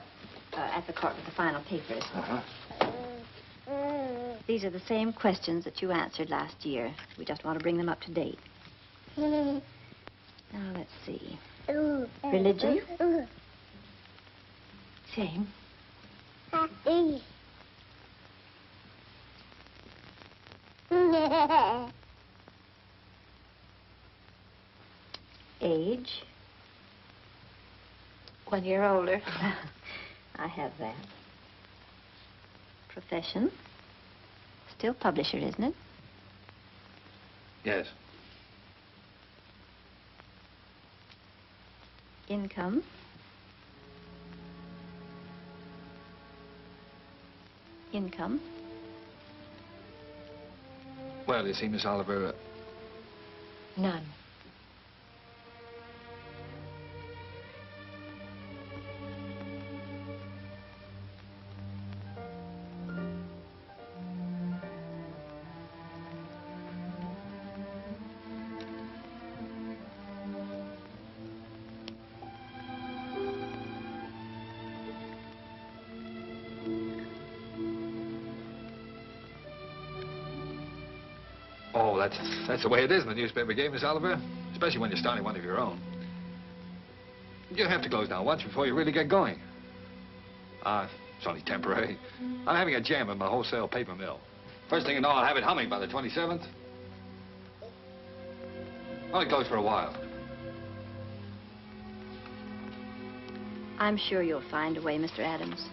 at the court with the final papers. Uh-huh. These are the same questions that you answered last year. We just want to bring them up to date. Now, let's see. Religion? Same. Age? 1 year older. I have that. Profession? Still publisher, isn't it? Yes. Income? Income? Well, you see, Miss Oliver, None. oh, that's the way it is in the newspaper game, Miss Oliver. Especially when you're starting one of your own. You have to close down once before you really get going. It's only temporary. I'm having a jam in my wholesale paper mill. First thing you know, I'll have it humming by the 27th. Only closed for a while. I'm sure you'll find a way, Mr. Adams.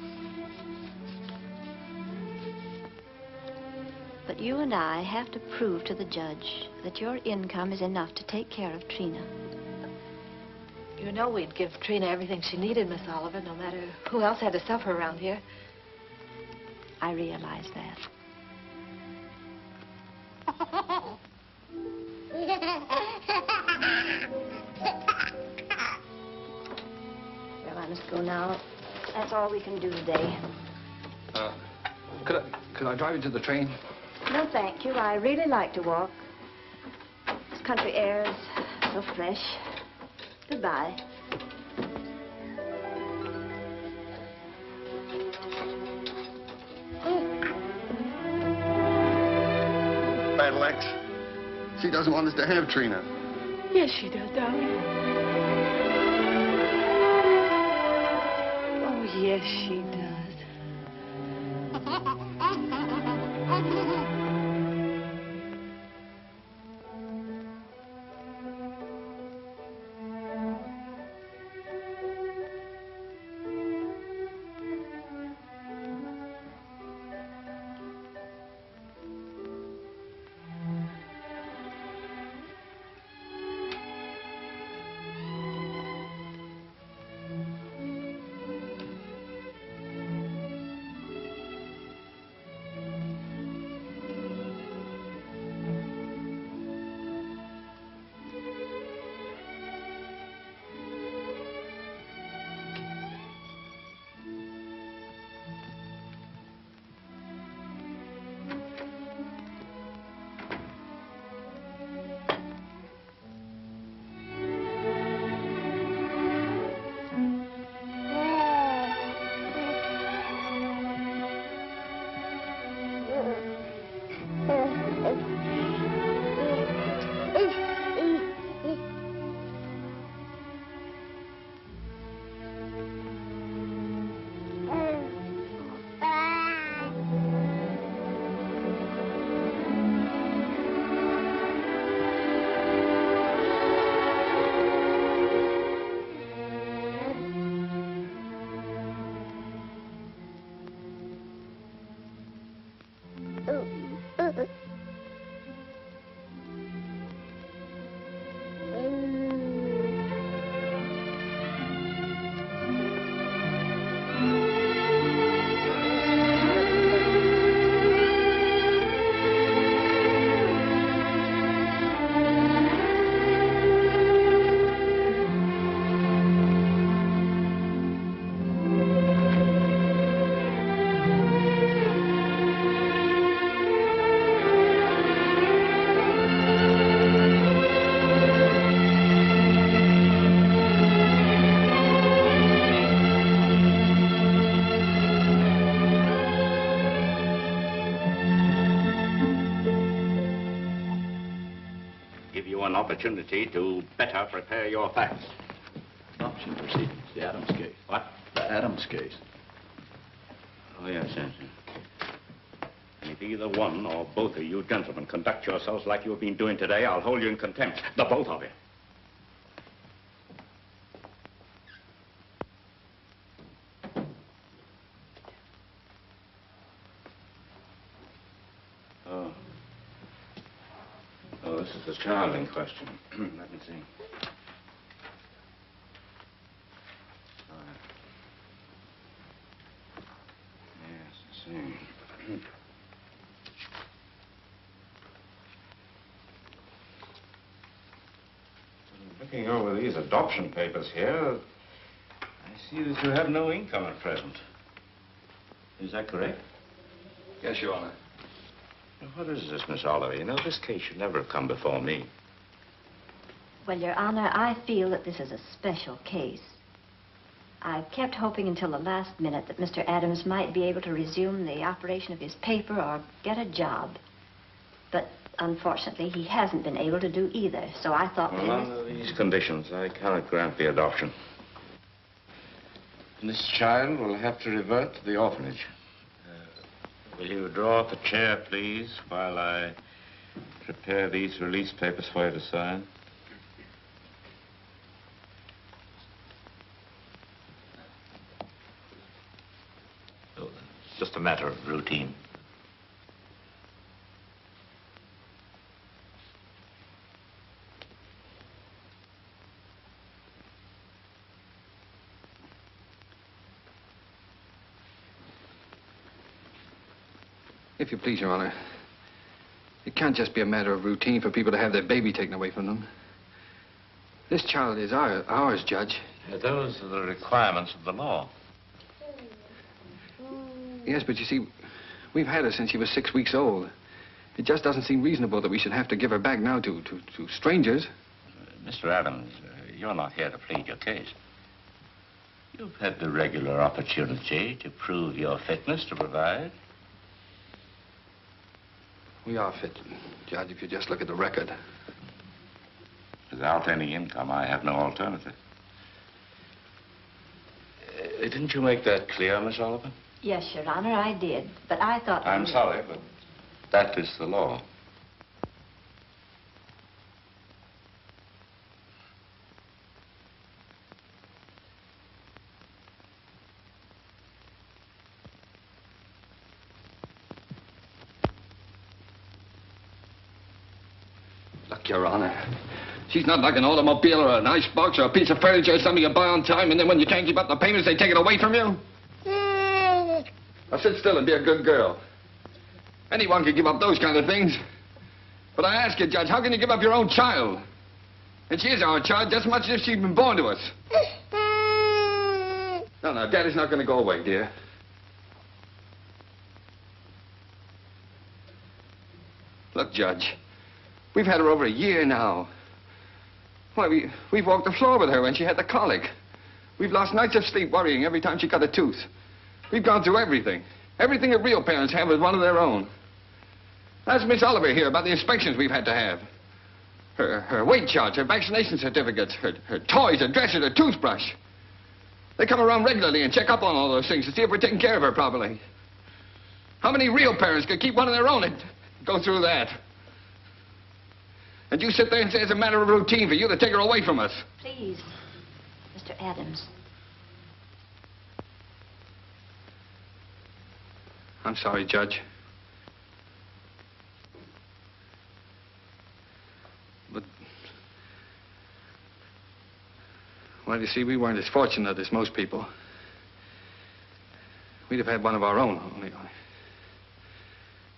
But you and I have to prove to the judge that your income is enough to take care of Trina. You know we'd give Trina everything she needed, Miss Oliver, no matter who else had to suffer around here. I realize that. Well, I must go now. That's all we can do today. Could I drive you to the train? No, thank you. I really like to walk. This country air is so fresh. Goodbye. Battle Axe. She doesn't want us to have Trina. Yes, she does, darling. Oh, yes, she does. give you an opportunity to better prepare your facts. Adoption proceedings, the Adams case. What? The Adams case. Oh, yes, yes. And if either one or both of you gentlemen conduct yourselves like you've been doing today, I'll hold you in contempt. The both of you. Oh, this is the child in question. Let me see. Yes, I see. Looking over these adoption papers here, I see that you have no income at present. Is that correct? Yes, Your Honor. What is this, Miss Oliver? You know, this case should never have come before me. Well, Your Honor, I feel that this is a special case. I kept hoping until the last minute that Mr. Adams might be able to resume the operation of his paper or get a job. But unfortunately, he hasn't been able to do either, so I thought... Well, under these conditions, I cannot grant the adoption. This child will have to revert to the orphanage. Will you draw up a chair, please, while I prepare these release papers for you to sign? Oh, it's just a matter of routine. If you please, Your Honor, it can't just be a matter of routine for people to have their baby taken away from them. This child is ours, Judge. Those are the requirements of the law. Yes, but you see, we've had her since she was 6 weeks old. It just doesn't seem reasonable that we should have to give her back now to strangers. Mr. Adams, you're not here to plead your case. You've had the regular opportunity to prove your fitness to provide. We are fit, Judge, if you just look at the record. Without any income, I have no alternative. Didn't you make that clear, Miss Oliver? Yes, Your Honor, I did. But I thought... I'm sorry, but that is the law. Look, Your Honor, she's not like an automobile or an icebox or a piece of furniture or something you buy on time, and then when you can't keep up the payments, they take it away from you. Now sit still and be a good girl. Anyone can give up those kind of things. But I ask you, Judge, how can you give up your own child? And she is our child just as much as if she'd been born to us. No, Daddy's not going to go away, dear. Look, Judge, we've had her over a year now. Why, we've walked the floor with her when she had the colic. We've lost nights of sleep worrying every time she cut a tooth. We've gone through everything. Everything that real parents have with one of their own. Ask Miss Oliver here about the inspections we've had to have. Her weight charts, her vaccination certificates, her toys, her dresser, her toothbrush. They come around regularly and check up on all those things to see if we're taking care of her properly. How many real parents could keep one of their own and go through that? And you sit there and say it's a matter of routine for you to take her away from us. Please, Mr. Adams. I'm sorry, Judge. But, well, you see, we weren't as fortunate as most people. We'd have had one of our own, only.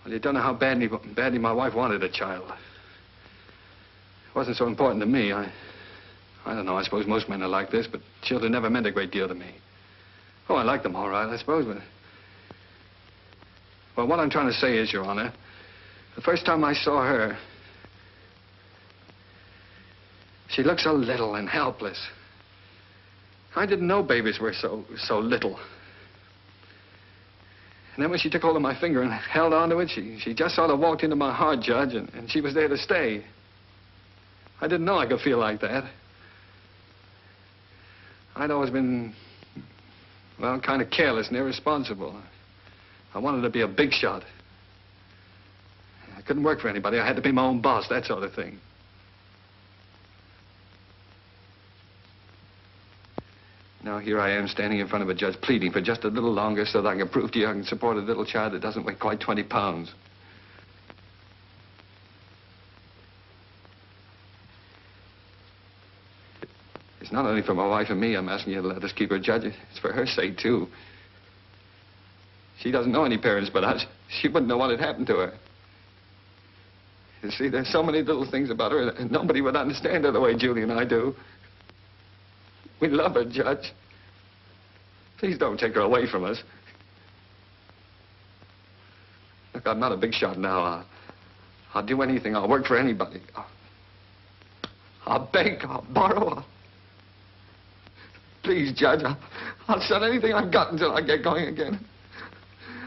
Well, you don't know how badly my wife wanted a child. It wasn't so important to me. I don't know, I suppose most men are like this, but children never meant a great deal to me. Oh, I liked them all right, I suppose, but... Well, what I'm trying to say is, Your Honor, the first time I saw her, she looked so little and helpless. I didn't know babies were so little. And then when she took hold of my finger and held onto it, she just sort of walked into my heart, Judge, and she was there to stay. I didn't know I could feel like that. I'd always been, well, kind of careless and irresponsible. I wanted to be a big shot. I couldn't work for anybody. I had to be my own boss, that sort of thing. Now here I am standing in front of a judge pleading for just a little longer so that I can prove to you I can support a little child that doesn't weigh quite 20 pounds. It's not only for my wife and me I'm asking you to let us keep her judge. It's for her sake, too. She doesn't know any parents but us. She wouldn't know what had happened to her. You see, there's so many little things about her that nobody would understand her the way Julie and I do. We love her, Judge. Please don't take her away from us. Look, I'm not a big shot now. I'll do anything. I'll work for anybody. I'll beg. I'll borrow. Please, Judge, I'll sell anything I've got until I get going again.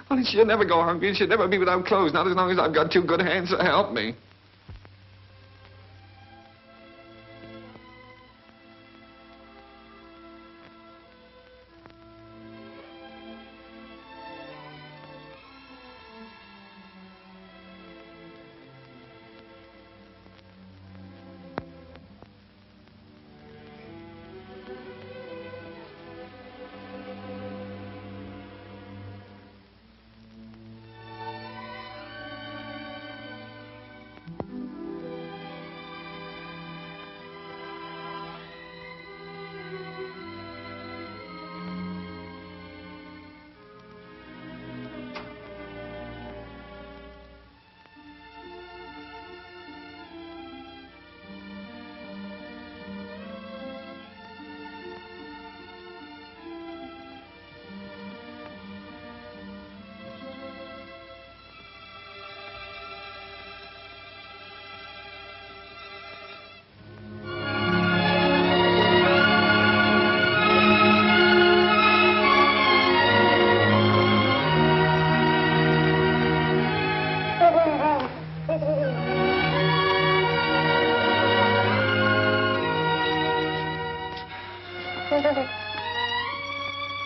Only she'll never go hungry and she'll never be without clothes, not as long as I've got two good hands to help me.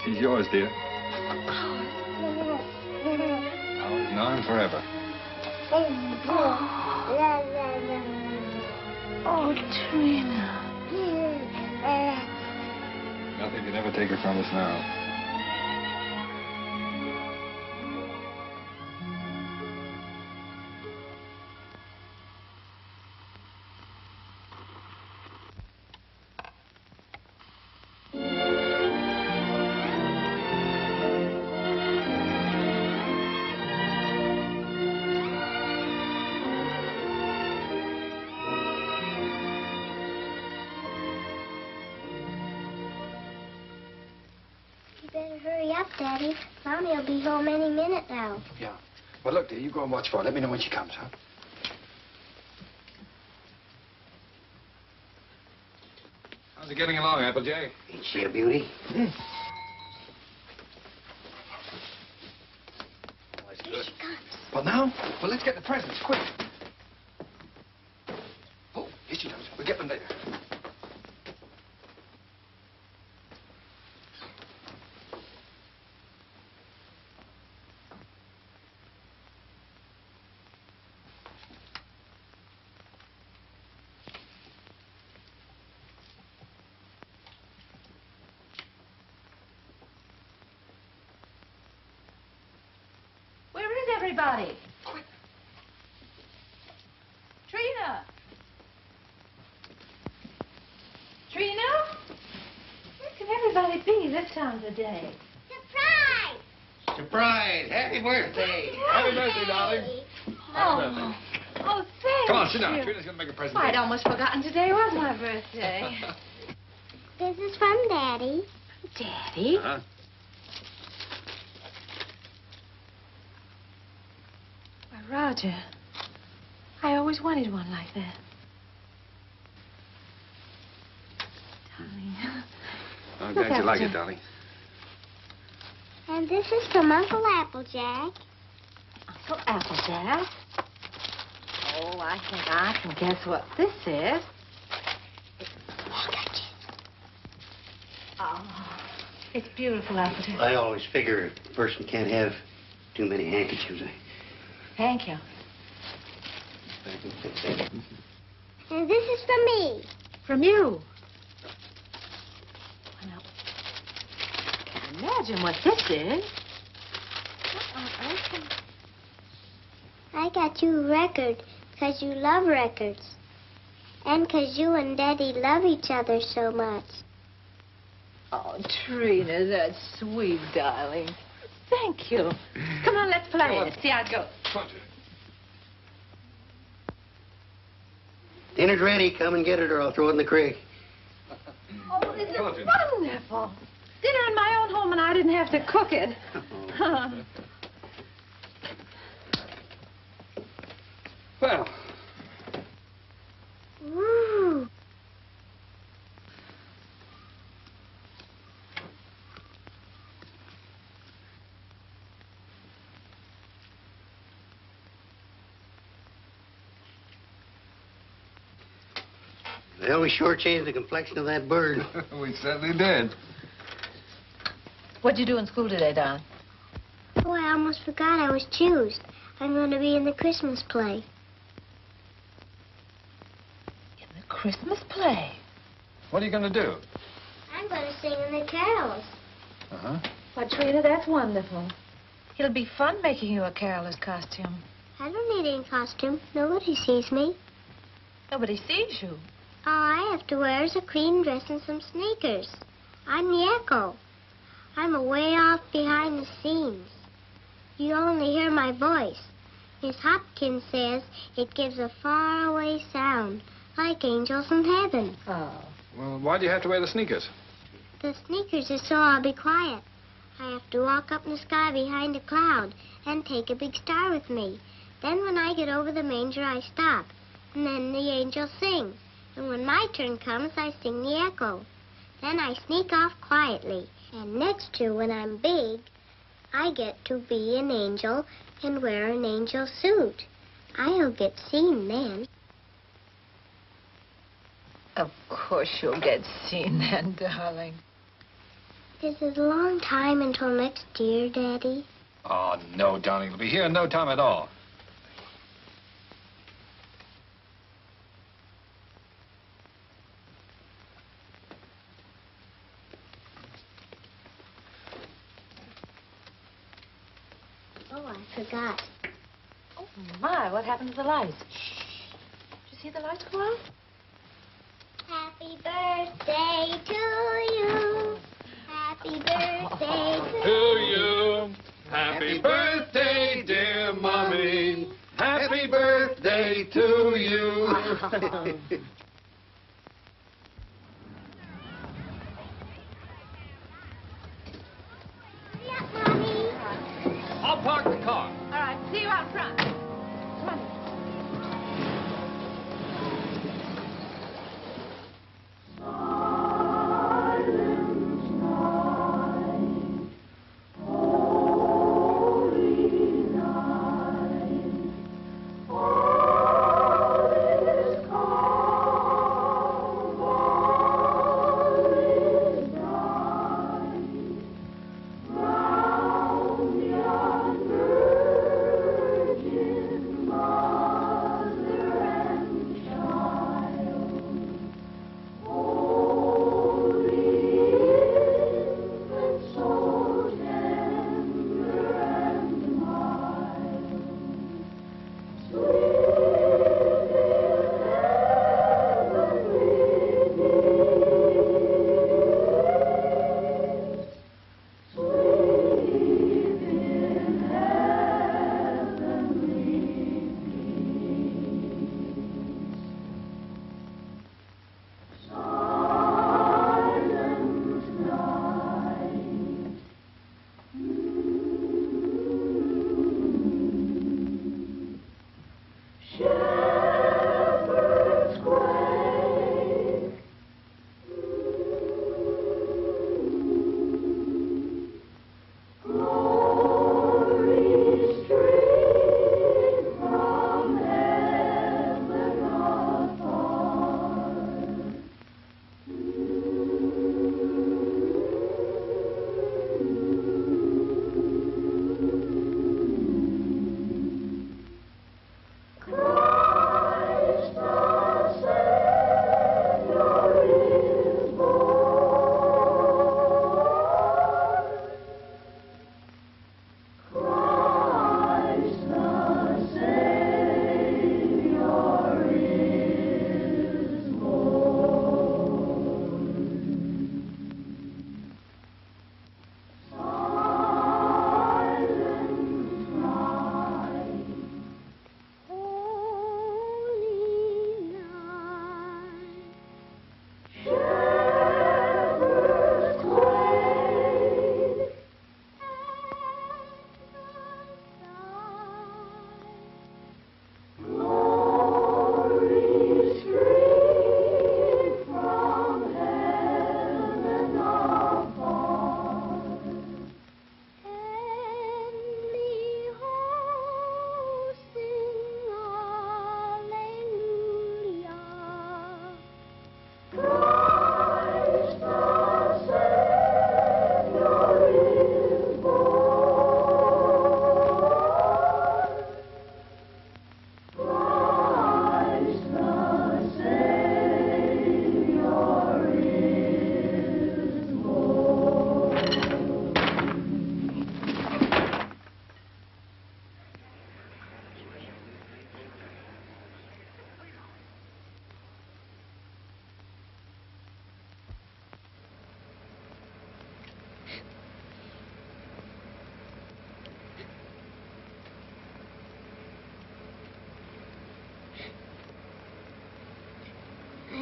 He's yours, dear. Ours now and forever. Oh, Trina. Nothing can ever take her from us now. Daddy, Mommy will be home any minute now. Yeah. Well, look, dear, you go and watch for her. Let me know when she comes, huh? How's it getting along, Applejack? Ain't she a beauty? Hmm. Here she comes. Well, now? Well, let's get the presents, quick. Oh, here she comes. We'll get them later. Everybody. Quick. Trina. Trina? Where can everybody be this time of day? Surprise! Surprise! Happy birthday! Happy birthday, darling. Oh, oh, thank Come on, sit down. you. Trina's going to make a present. Why, I'd almost forgotten today was my birthday. This is from Daddy. Daddy? Uh-huh. Roger, I always wanted one like that. Darling. I'm glad you like it, darling. And this is from Uncle Applejack. Uncle Applejack? Oh, I think I can guess what this is. Oh, it's beautiful, Alfred. I always figure a person can't have too many handkerchiefs. Thank you. And this is for me. From you. Now, I can't imagine what this is. I got you a record because you love records. And because you and Daddy love each other so much. Oh, Trina, that's sweet, darling. Thank you. Come on, let's play it. See how it goes. Dinner's ready. Come and get it or I'll throw it in the creek. Oh, this is wonderful. Dinner in my own home and I didn't have to cook it. Well. Woo. Well, we sure changed the complexion of that bird. We certainly did. What'd you do in school today, Don? Oh, I almost forgot I was choosed. I'm going to be in the Christmas play. In the Christmas play? What are you going to do? I'm going to sing in the carols. Uh-huh. Why, Trina, that's wonderful. It'll be fun making you a caroler's costume. I don't need any costume. Nobody sees me. Nobody sees you. All I have to wear is a clean dress and some sneakers. I'm the echo. I'm away off behind the scenes. You only hear my voice. Miss Hopkins says it gives a faraway sound, like angels in heaven. Oh. Well, why do you have to wear the sneakers? The sneakers is so I'll be quiet. I have to walk up in the sky behind a cloud and take a big star with me. Then when I get over the manger, I stop. And then the angels sing. And when my turn comes, I sing the echo. Then I sneak off quietly. And next year, when I'm big, I get to be an angel and wear an angel suit. I'll get seen then. Of course you'll get seen then, darling. Is it a long time until next year, Daddy? Oh, no, darling. It'll be here in no time at all. Oh, I forgot. Oh, my, what happened to the lights? Did you see the lights go out? Happy birthday to you. Happy birthday To you. Happy birthday, dear Mommy. Happy birthday to you. I'll park the car. All right, see you out front. Come on. Holy night,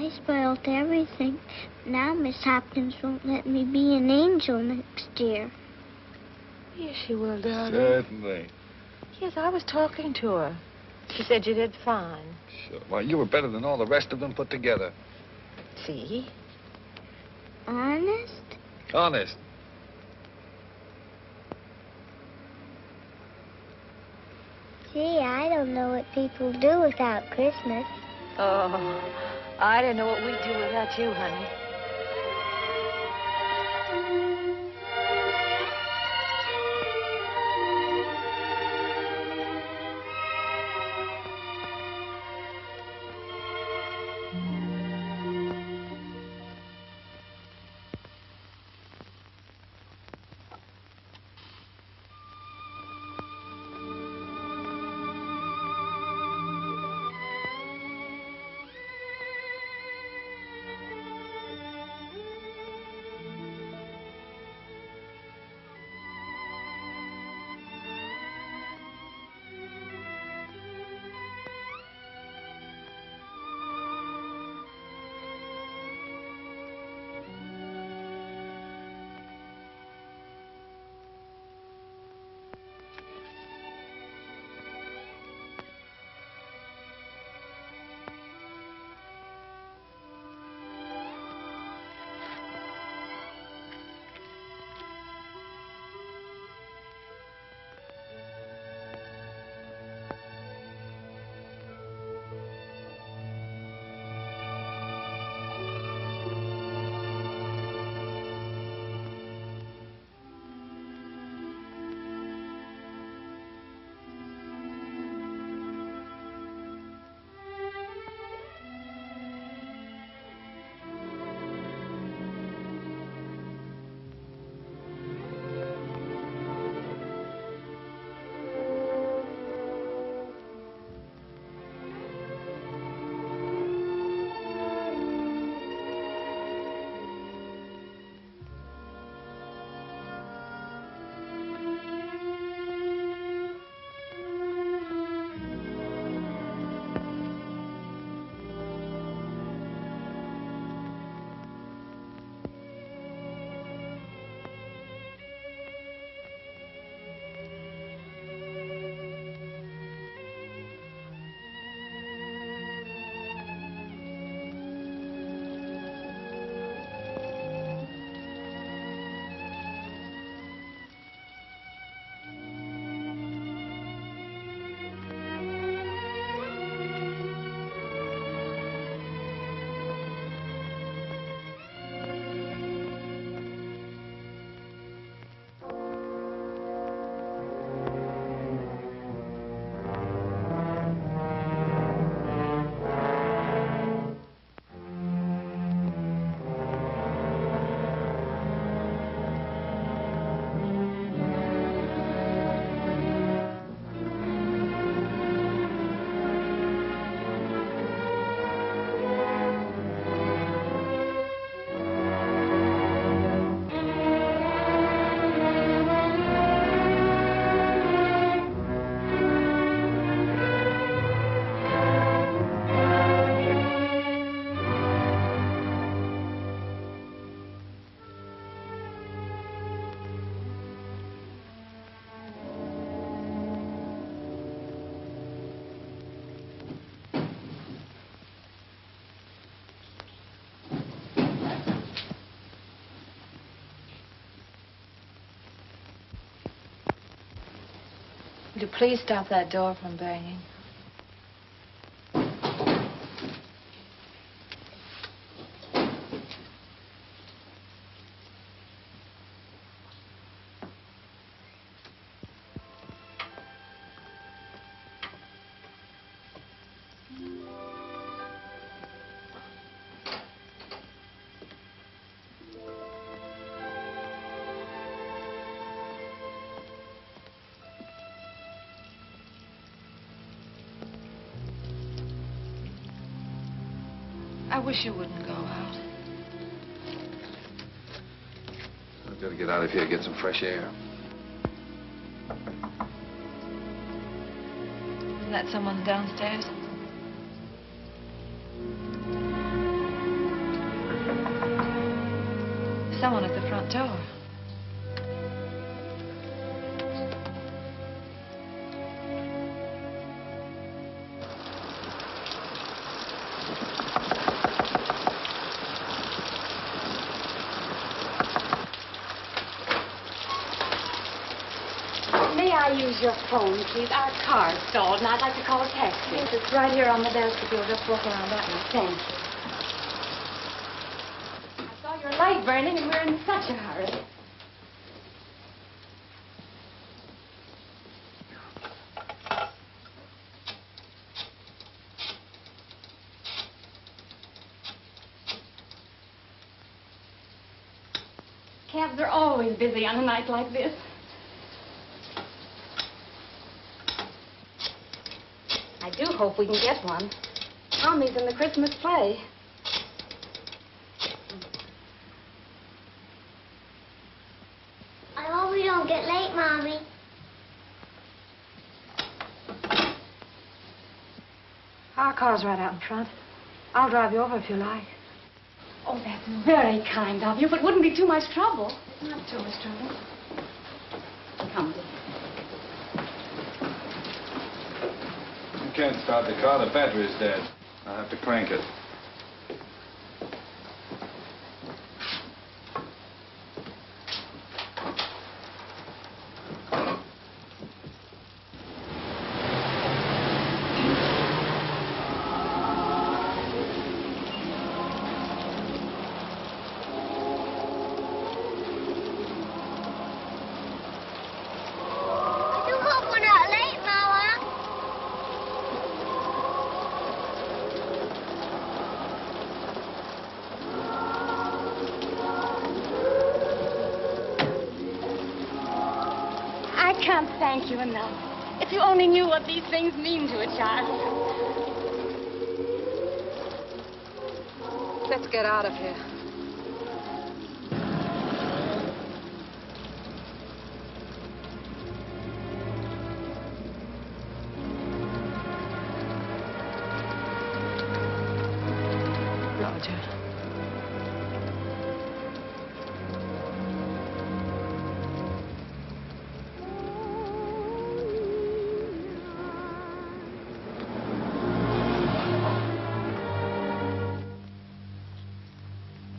I spoiled everything. Now Miss Hopkins won't let me be an angel next year. Yes, she will, darling. Certainly. Yes, I was talking to her. She said you did fine. Sure. Why, you were better than all the rest of them put together. See? Honest? Honest. Gee, I don't know what people do without Christmas. Oh, I didn't know what we'd do without you, honey. Would you please stop that door from banging? I wish you wouldn't go out. I've got to get out of here, get some fresh air. Isn't that someone downstairs? someone at the front door. May I use your phone, please? Our car's stalled, and I'd like to call a taxi. Yes, it's right here on the desk if you'll just walk around that way. Thank you. I saw your light burning, and we're in such a hurry. Cabs are always busy on a night like this. I do hope we can get one. Tommy's in the Christmas play. I hope we don't get late, Mommy. Our car's right out in front. I'll drive you over if you like. Oh, that's very kind of you, but wouldn't be too much trouble. Not too much trouble. Come, dear. You can't start the car. The battery's dead. I'll have to crank it. I do hope we're not late, Mama. I can't thank you enough. If you only knew what these things mean to a child. Let's get out of here. Roger.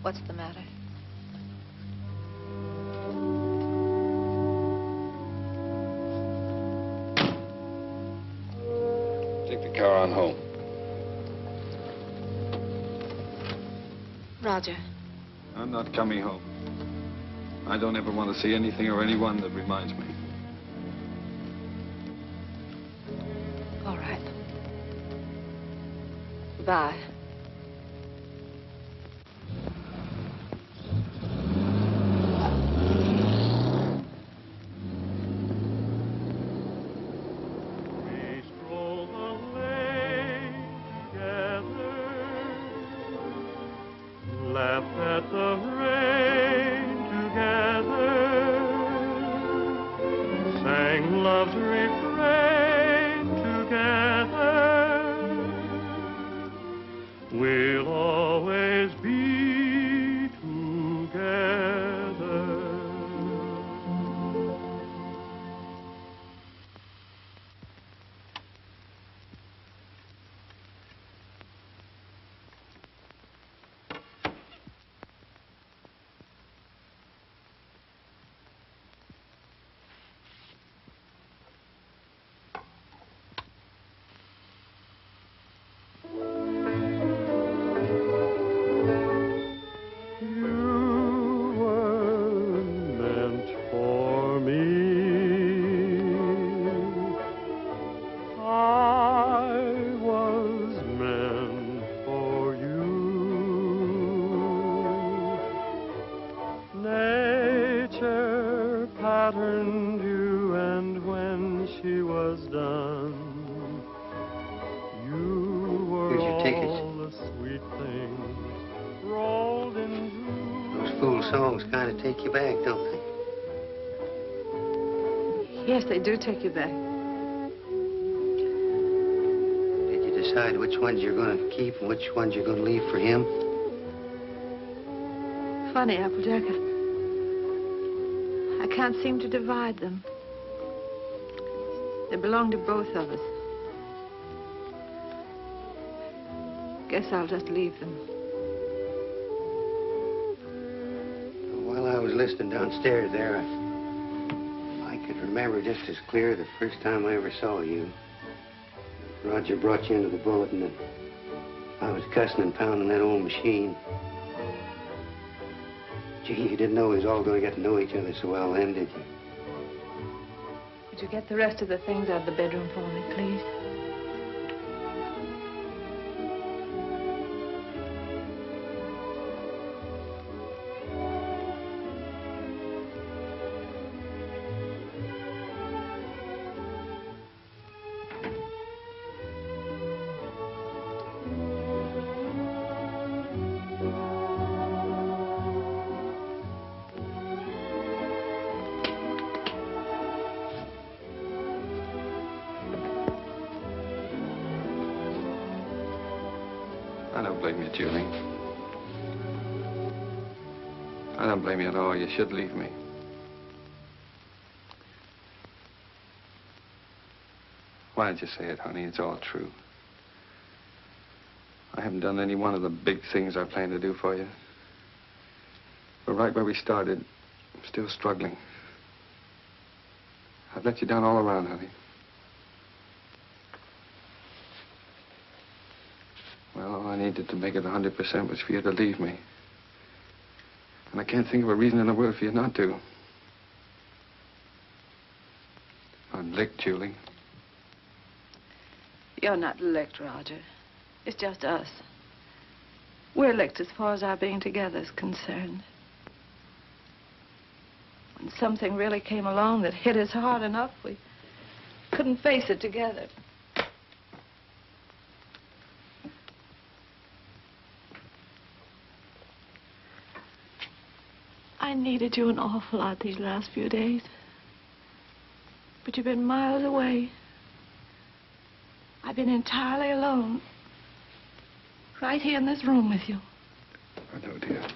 What's the matter? Take the car on home. Roger. I'm not coming home. I don't ever want to see anything or anyone that reminds me. All right. Goodbye. We stroll the lane together, laughed at the rain together, sang love's refrain together. We'll always be together. You were meant for me. I was meant for you. Nature patterned you, and when she was done, you were Here's your tickets. all the sweet things rolled into. Those fool songs kind of take you back, don't they? Yes, they do take you back. Did you decide which ones you're going to keep and which ones you're going to leave for him? Funny, Applejack. I can't seem to divide them. They belong to both of us. Guess I'll just leave them. While I was listening downstairs there, I could remember just as clear the first time I ever saw you. Roger brought you into the bulletin and I was cussing and pounding that old machine. Gee, you didn't know we was all going to get to know each other so well then, did you? Would you get the rest of the things out of the bedroom for me, please? I don't blame you, Julie. I don't blame you at all. You should leave me. Why did you say it, honey? It's all true. I haven't done any one of the big things I planned to do for you. But right where we started, I'm still struggling. I've let you down all around, honey. Well, all I needed to make it 100% was for you to leave me. And I can't think of a reason in the world for you not to. I'm licked, Julie. You're not licked, Roger. It's just us. We're licked as far as our being together is concerned. When something really came along that hit us hard enough, we couldn't face it together. I needed you an awful lot these last few days. But you've been miles away. I've been entirely alone. Right here in this room with you. I know, dear.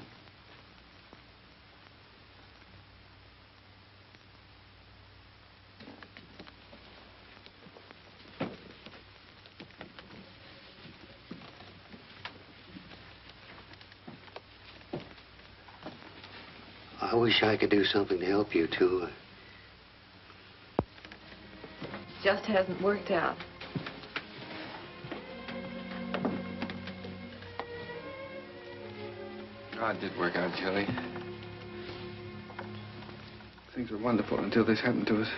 I wish I could do something to help you, too. Just hasn't worked out. Oh, it did work out, Julie. Things were wonderful until this happened to us.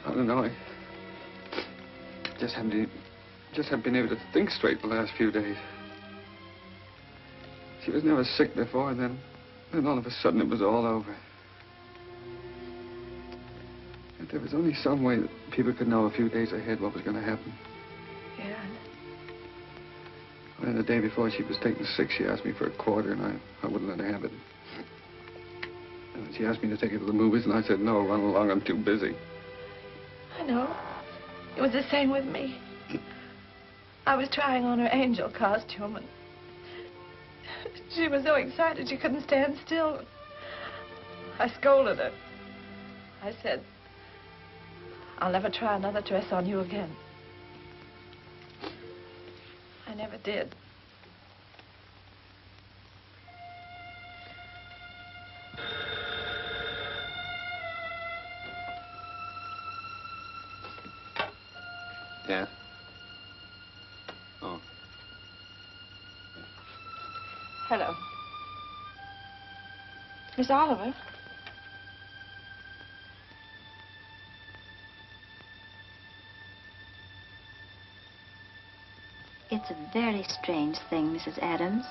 I don't know. I just haven't been able to think straight the last few days. She was never sick before, and then all of a sudden it was all over. If there was only some way that people could know a few days ahead what was going to happen. Yeah. And the day before she was taken sick, she asked me for a quarter, and I wouldn't let her have it. And she asked me to take her to the movies, and I said, no, run along, I'm too busy. I know. It was the same with me. I was trying on her angel costume, and she was so excited she couldn't stand still. I scolded her. I said, I'll never try another dress on you again. I never did. Yeah? Oh. Hello. Miss Oliver? It's a very strange thing, Mrs. Adams,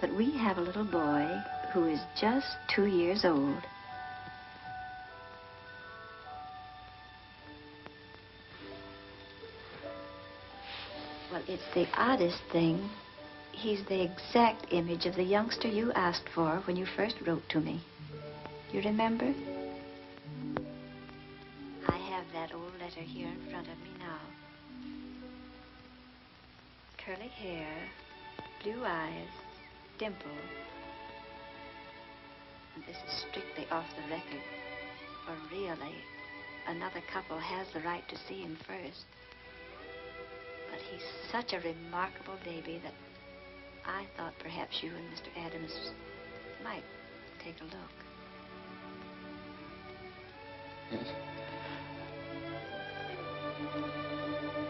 but we have a little boy who is just 2 years old. Well, it's the oddest thing. He's the exact image of the youngster you asked for when you first wrote to me. You remember? I have that old letter here in front of me now. Curly hair, blue eyes, dimple. And this is strictly off the record. For really, another couple has the right to see him first. But he's such a remarkable baby that I thought perhaps you and Mr. Adams might take a look. Yes.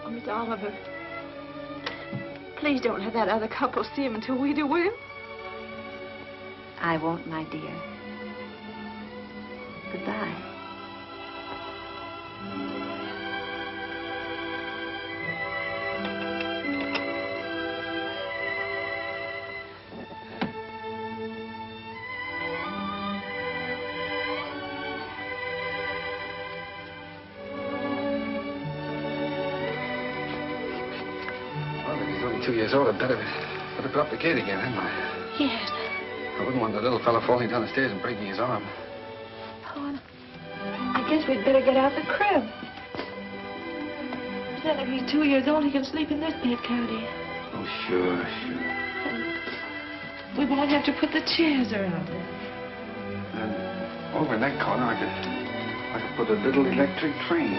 Oh, Miss Oliver, please don't have that other couple see him until we do, will you? I won't, my dear. Goodbye. Well, if he's only 2 years old, I'd better go up the gate again, hadn't I? Yes. I wouldn't want the little fellow falling down the stairs and breaking his arm. Oh, I guess we'd better get out the crib. Then if he's 2 years old, he can sleep in this bed, can't he? Oh, sure. We won't have to put the chairs around it. And over in that corner, I could put a little electric train.